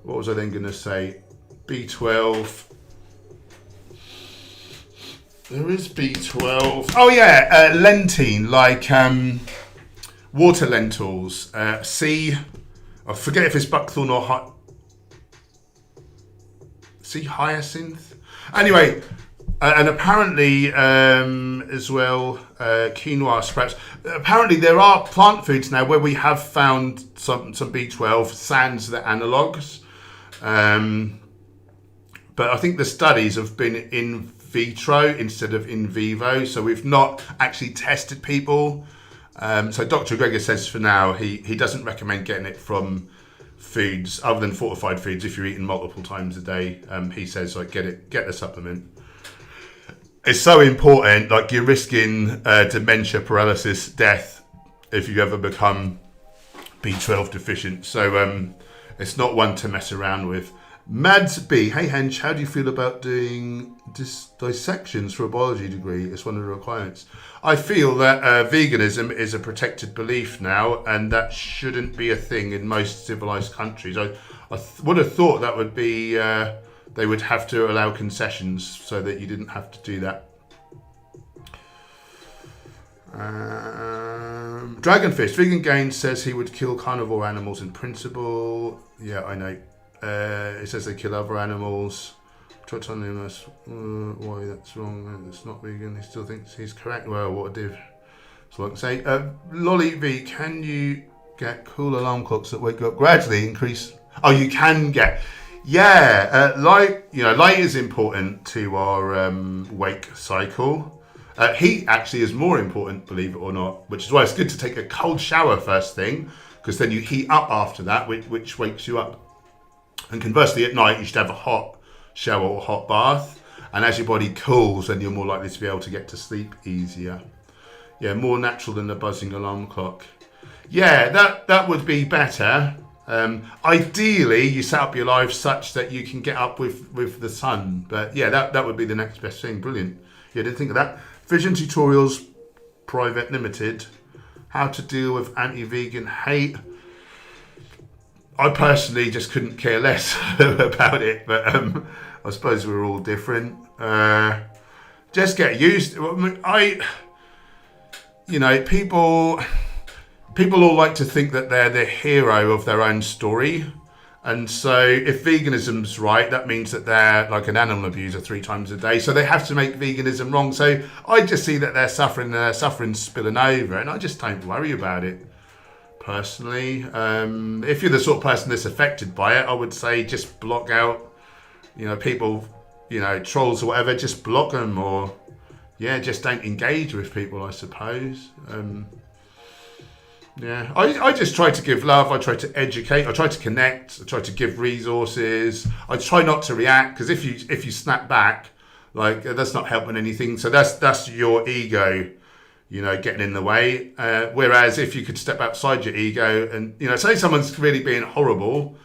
Speaker 1: What was I then going to say? B12. There is B12. Oh yeah, lentine, like water lentils. I forget if it's buckthorn or hyacinth. Anyway, and apparently as well, quinoa sprouts. Apparently there are plant foods now where we have found some B12 sans the analogues. But I think the studies have been in vitro instead of in vivo, so we've not actually tested people. So Dr. Gregor says for now he doesn't recommend getting it from foods other than fortified foods if you're eating multiple times a day. He says like get the supplement. It's so important, like you're risking dementia, paralysis, death if you ever become B12 deficient. So it's not one to mess around with. Mads B, hey Hench, how do you feel about doing dissections for a biology degree? It's one of the requirements. I feel that veganism is a protected belief now, and that shouldn't be a thing in most civilized countries. I would have thought that would be, they would have to allow concessions so that you didn't have to do that. Dragonfish, Vegan Gains says he would kill carnivore animals in principle. Yeah, I know. It says they kill other animals. Trotonimus, why that's wrong? It's not vegan. He still thinks he's correct. Well, what a div. So I can say, Lolly V, can you get cool alarm clocks that wake you up gradually? Increase. Oh, you can get. Yeah, light. You know, light is important to our wake cycle. Heat actually is more important, believe it or not. Which is why it's good to take a cold shower first thing, because then you heat up after that, which wakes you up. And conversely, at night, you should have a hot shower or hot bath. And as your body cools, then you're more likely to be able to get to sleep easier. Yeah, more natural than the buzzing alarm clock. Yeah, that would be better. Ideally, you set up your life such that you can get up with the sun. But yeah, that would be the next best thing. Brilliant. Yeah, didn't think of that. Vision Tutorials Private Limited. How to deal with anti-vegan hate. I personally just couldn't care less about it, but I suppose we're all different. Just get used. People all like to think that they're the hero of their own story, And so if veganism's right, that means that they're like an animal abuser 3 times a day. So they have to make veganism wrong. So I just see that they're suffering and their suffering's spilling over, and I just don't worry about it personally. If you're the sort of person that's affected by it, I would say just block out, people, trolls or whatever, just block them, or just don't engage with people, I suppose. I just try to give love. I try to educate. I try to connect. I try to give resources. I try not to react, because if you snap back, like, that's not helping anything. So that's your ego, getting in the way. Whereas if you could step outside your ego and say someone's really being horrible,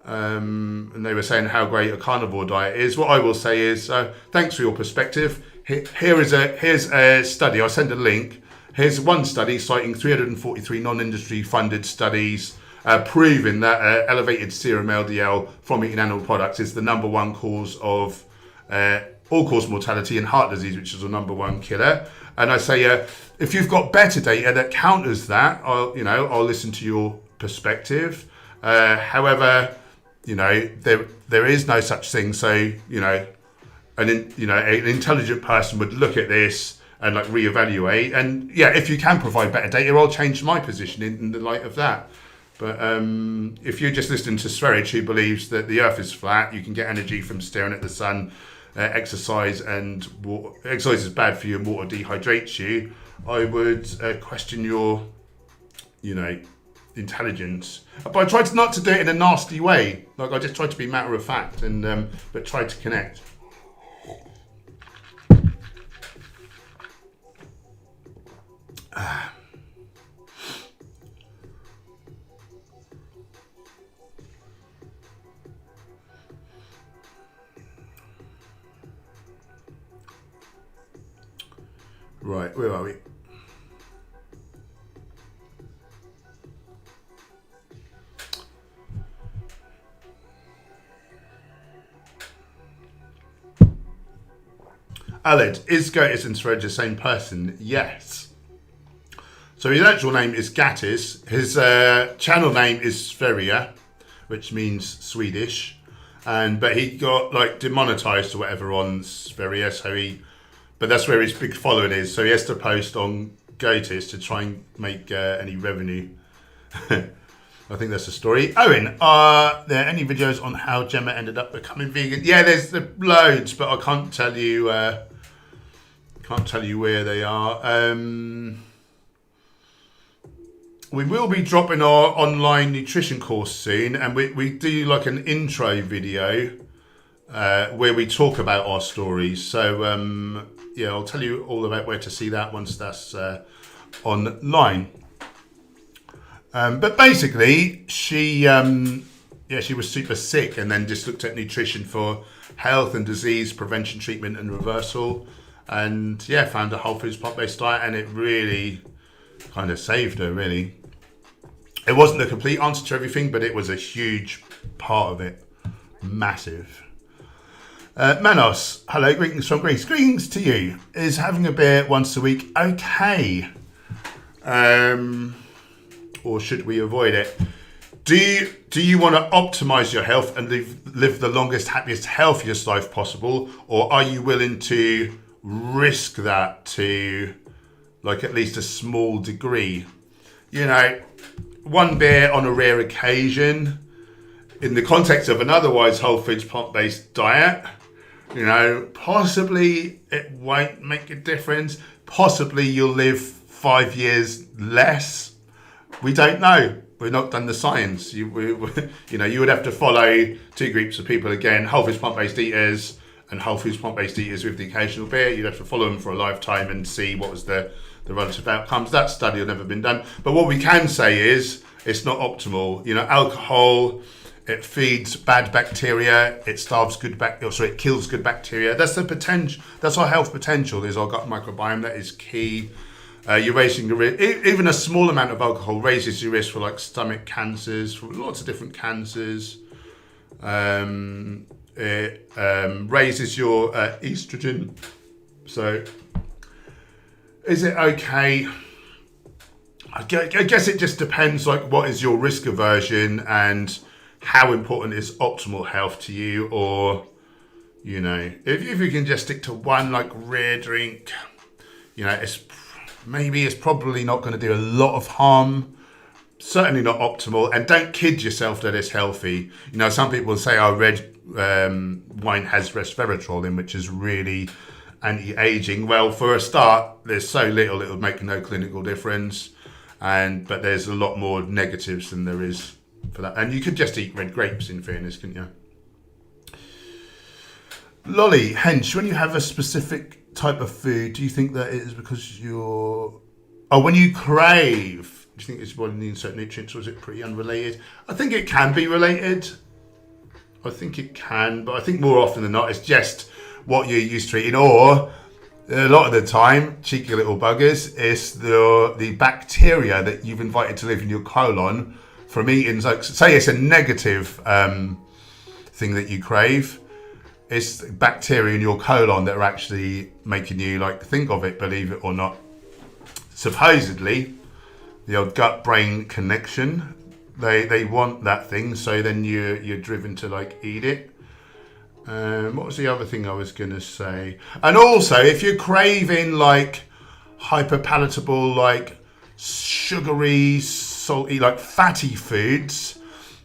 Speaker 1: and they were saying how great a carnivore diet is, what I will say is, thanks for your perspective. Here's a study. I'll send a link. Here's one study citing 343 non-industry funded studies proving that elevated serum LDL from eating animal products is the number one cause of all-cause mortality and heart disease, which is the number one killer. And I say, if you've got better data that counters that, I'll listen to your perspective. However, there is no such thing. So, an intelligent person would look at this and like reevaluate, and if you can provide better data, I'll change my position in the light of that. But if you're just listening to Sverige, who believes that the earth is flat, you can get energy from staring at the sun, exercise, and exercise is bad for you and water dehydrates you, I would question your intelligence. But I tried not to do it in a nasty way. Like, I just tried to be matter of fact and but tried to connect. Right, where are we? Aled, is Gotis and Sverige the same person? Yes. So his actual name is Gattis. His channel name is Sverige, which means Swedish, but he got demonetized or whatever on Sverige, but that's where his big following is. So he has to post on Gotis to try and make any revenue. I think that's the story. Owen, are there any videos on how Gemma ended up becoming vegan? Yeah, there's loads, but I can't tell you. Can't tell you where they are. We will be dropping our online nutrition course soon, and we do like an intro video where we talk about our stories. So I'll tell you all about where to see that once that's online. But basically, she was super sick and then just looked at nutrition for health and disease prevention, treatment and reversal, and found a whole foods plant-based diet, and it really kind of saved her, really. It wasn't the complete answer to everything, but it was a huge part of it. Massive. Manos, hello, greetings from Greece. Greetings to you. Is having a beer once a week okay? Or should we avoid it? Do you want to optimize your health and live the longest, happiest, healthiest life possible? Or are you willing to risk that to at least a small degree? One beer on a rare occasion in the context of an otherwise whole foods plant-based diet, possibly it won't make a difference. Possibly you'll live 5 years less. We don't know. We've not done the science. You would have to follow 2 groups of people again: whole foods plant-based eaters and whole foods plant-based eaters with the occasional beer. You'd have to follow them for a lifetime and see what was the relative outcomes. That study has never been done. But what we can say is it's not optimal. Alcohol, it feeds bad bacteria. It starves good bacteria. It kills good bacteria. That's the potential. That's our health potential. There's our gut microbiome. That is key. You're raising the risk. Even a small amount of alcohol raises your risk for stomach cancers, for lots of different cancers. It raises your estrogen. So, is it okay? I guess it just depends. What is your risk aversion and how important is optimal health to you, or, you know, if you can just stick to one like rare drink, you know, it's probably not going to do a lot of harm. Certainly not optimal, and don't kid yourself that it's healthy. You know, some people say, "Oh, red wine has resveratrol in, which is really anti-aging." Well, for a start, there's so little it would make no clinical difference, but there's a lot more negatives than there is for that. And you could just eat red grapes, in fairness, couldn't you? Lolly, Hench, when you have a specific type of food, do you think that it is because when you crave? Do you think it's body needs certain nutrients, or is it pretty unrelated? I think it can be related. I think it can, but I think more often than not, it's just what you're used to eating, or a lot of the time, cheeky little buggers, it's the bacteria that you've invited to live in your colon from eating. Like, say it's a negative thing that you crave. It's bacteria in your colon that are actually making you like think of it, believe it or not. Supposedly, the old gut-brain connection, they want that thing, so then you're driven to like eat it. What was the other thing I was going to say? And also, if you're craving like hyperpalatable, like sugary, salty, like fatty foods,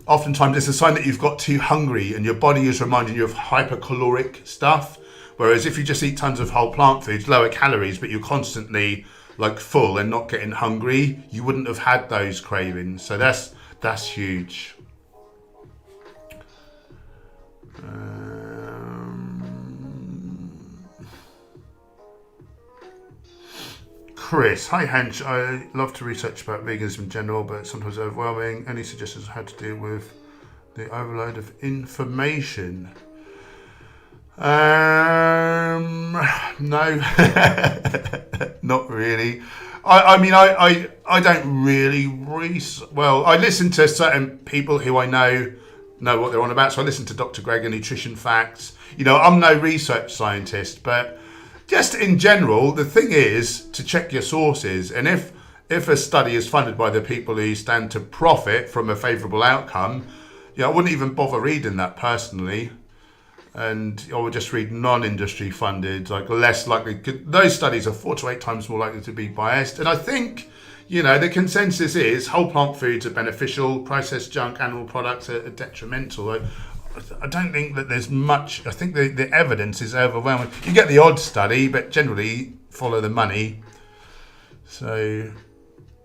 Speaker 1: oftentimes it's a sign that you've got too hungry and your body is reminding you of hypercaloric stuff. Whereas if you just eat tons of whole plant foods, lower calories, but you're constantly like full and not getting hungry, you wouldn't have had those cravings. So that's huge. Chris, hi Hench, I love to research about veganism in general, but sometimes overwhelming. Any suggestions on how to deal with the overload of information? No, not really. I don't really I listen to certain people who I know what they're on about. So I listen to Dr. Greger, Nutrition Facts. You know, I'm no research scientist, but just in general, the thing is to check your sources. And if a study is funded by the people who stand to profit from a favourable outcome, I wouldn't even bother reading that personally. And I would just read non-industry funded, like less likely. Those studies are 4 to 8 times more likely to be biased. And I think, the consensus is whole plant foods are beneficial, processed junk, animal products are detrimental. I don't think that there's much. I think the evidence is overwhelming. You get the odd study, but generally follow the money. So,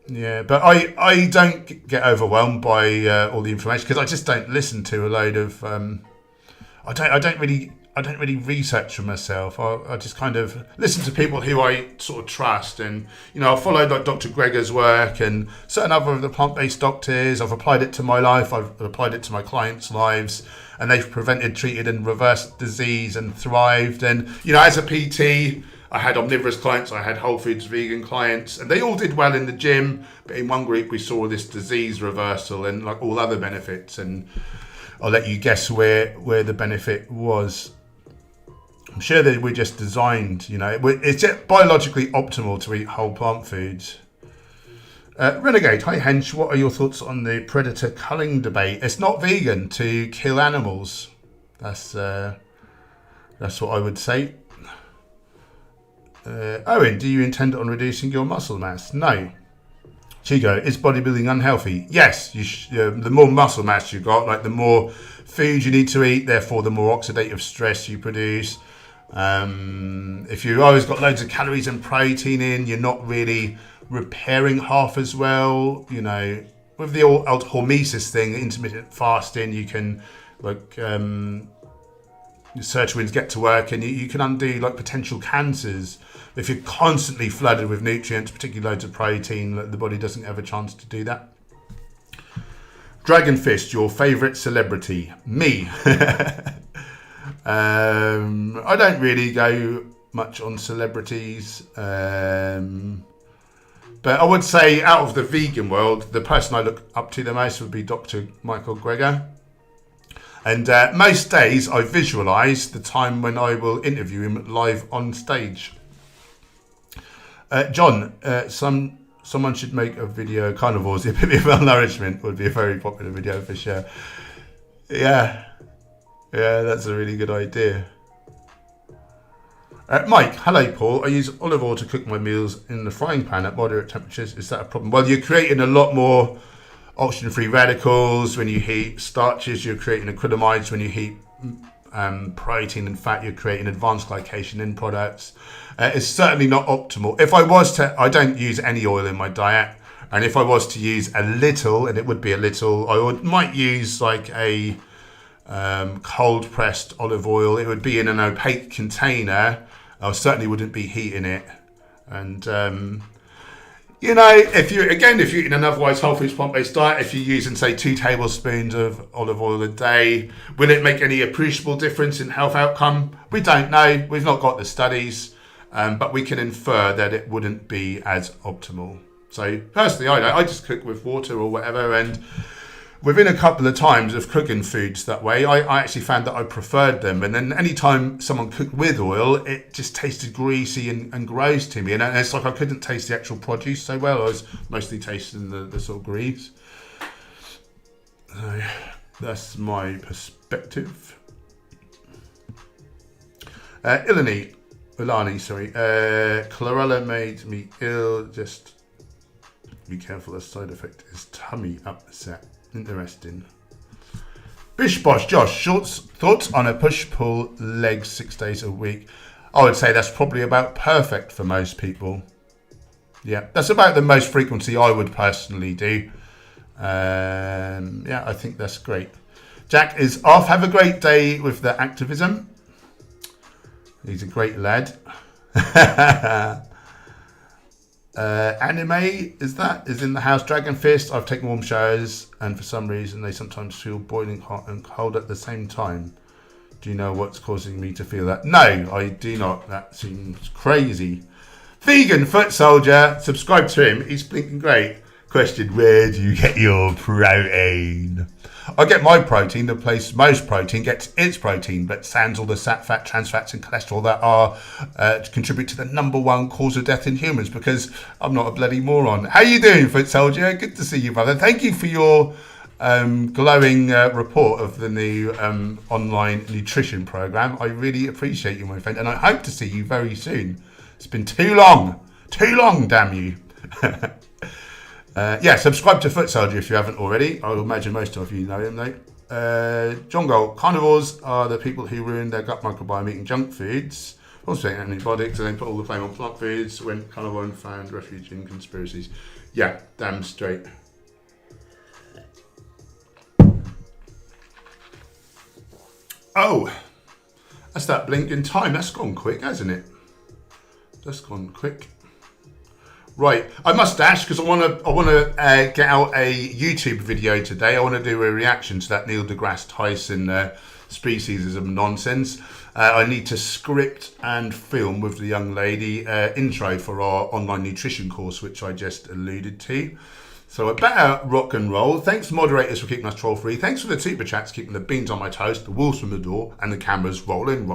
Speaker 1: yeah, but I don't get overwhelmed by all the information because I just don't listen to a load of. I don't really research for myself. I just kind of listen to people who I sort of trust, and I followed like Dr. Greger's work and certain other of the plant-based doctors. I've applied it to my life. I've applied it to my clients' lives, and they've prevented, treated, and reversed disease and thrived. And as a PT, I had omnivorous clients, I had whole foods vegan clients, and they all did well in the gym. But in one group, we saw this disease reversal and like all other benefits. And I'll let you guess where the benefit was. I'm sure that we're just designed, it's just biologically optimal to eat whole plant foods. Renegade, hi Hench, what are your thoughts on the predator culling debate? It's not vegan to kill animals. That's what I would say. Owen, do you intend on reducing your muscle mass? No. Chigo, is bodybuilding unhealthy? Yes. The more muscle mass you got, like the more food you need to eat, therefore the more oxidative stress you produce. If you always got loads of calories and protein in, you're not really repairing half as well. With the old hormesis thing, intermittent fasting, you can search winds get to work, and you can undo like potential cancers. If you're constantly flooded with nutrients, particularly loads of protein, the body doesn't have a chance to do that. Dragon Fist, your favourite celebrity? Me. I don't really go much on celebrities. But I would say out of the vegan world, the person I look up to the most would be Dr. Michael Greger. And most days I visualise the time when I will interview him live on stage. John, someone should make a video, carnivores, the epitome of malnourishment would be a very popular video for sure. Yeah, that's a really good idea. Mike, hello Paul. I use olive oil to cook my meals in the frying pan at moderate temperatures. Is that a problem? Well, you're creating a lot more oxygen-free radicals when you heat starches. You're creating acrylamides when you heat protein and fat. You're creating advanced glycation in products. It's certainly not optimal. If I was to, I don't use any oil in my diet. And if I was to use a little, and it would be a little, might use like a cold pressed olive oil. It would be in an opaque container. I certainly wouldn't be heating it. And if you're eating an otherwise whole foods plant-based diet, if you're using say 2 tablespoons of olive oil a day, will it make any appreciable difference in health outcome? We don't know. We've not got the studies, but we can infer that it wouldn't be as optimal. So personally, I just cook with water or whatever, and within a couple of times of cooking foods that way, I actually found that I preferred them. And then anytime someone cooked with oil, it just tasted greasy and gross to me. And it's like I couldn't taste the actual produce so well. I was mostly tasting the sort of grease. So that's my perspective. Ilani, chlorella made me ill. Just be careful, the side effect is tummy upset. Interesting. Bish Bosh, Josh, thoughts on a push-pull legs 6 days a week? I would say that's probably about perfect for most people. Yeah, that's about the most frequency I would personally do. I think that's great. Jack is off. Have a great day with the activism. He's a great lad. Anime is in the house. Dragon Fist. I've taken warm showers, and for some reason they sometimes feel boiling hot and cold at the same time. Do you know what's causing me to feel that? No, I do not. That seems crazy. Vegan Foot Soldier, subscribe to him. He's blinking great. Question: where do you get your protein? I get my protein the place most protein gets its protein, but sans all the sat, fat, trans fats and cholesterol that are contribute to the #1 cause of death in humans, because I'm not a bloody moron. How you doing, Foot Soldier? Good to see you, brother. Thank you for your glowing report of the new online nutrition program. I really appreciate you, my friend, and I hope to see you very soon. It's been too long, damn you. Subscribe to Foot Soldier if you haven't already. I would imagine most of you know him, though. John Gold, carnivores are the people who ruin their gut microbiome eating junk foods, also taking antibiotics, and then put all the blame on plant foods when carnivore found refuge in conspiracies. Yeah, damn straight. Oh, that's that blinking time. That's gone quick, hasn't it? That's gone quick. Right, I must dash because I want to get out a YouTube video today. I want to do a reaction to that Neil deGrasse Tyson speciesism nonsense. I need to script and film with the young lady intro for our online nutrition course, which I just alluded to. So I better rock and roll. Thanks moderators for keeping us troll free. Thanks for the super chats, keeping the beans on my toast, the wolves from the door, and the cameras rolling.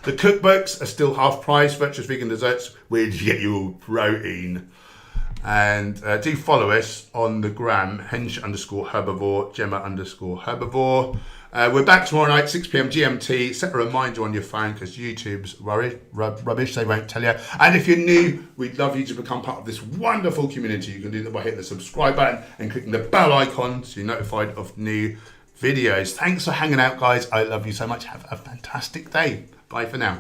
Speaker 1: The cookbooks are still half price. Virtuous vegan desserts. Where did you get your protein? And do follow us on the gram, hench_herbivore, Gemma_herbivore. We're back tomorrow night, 6 p.m. GMT. Set a reminder on your phone because YouTube's rubbish. They won't tell you. And if you're new, we'd love you to become part of this wonderful community. You can do that by hitting the subscribe button and clicking the bell icon so you're notified of new videos. Thanks for hanging out, guys. I love you so much. Have a fantastic day. Bye for now.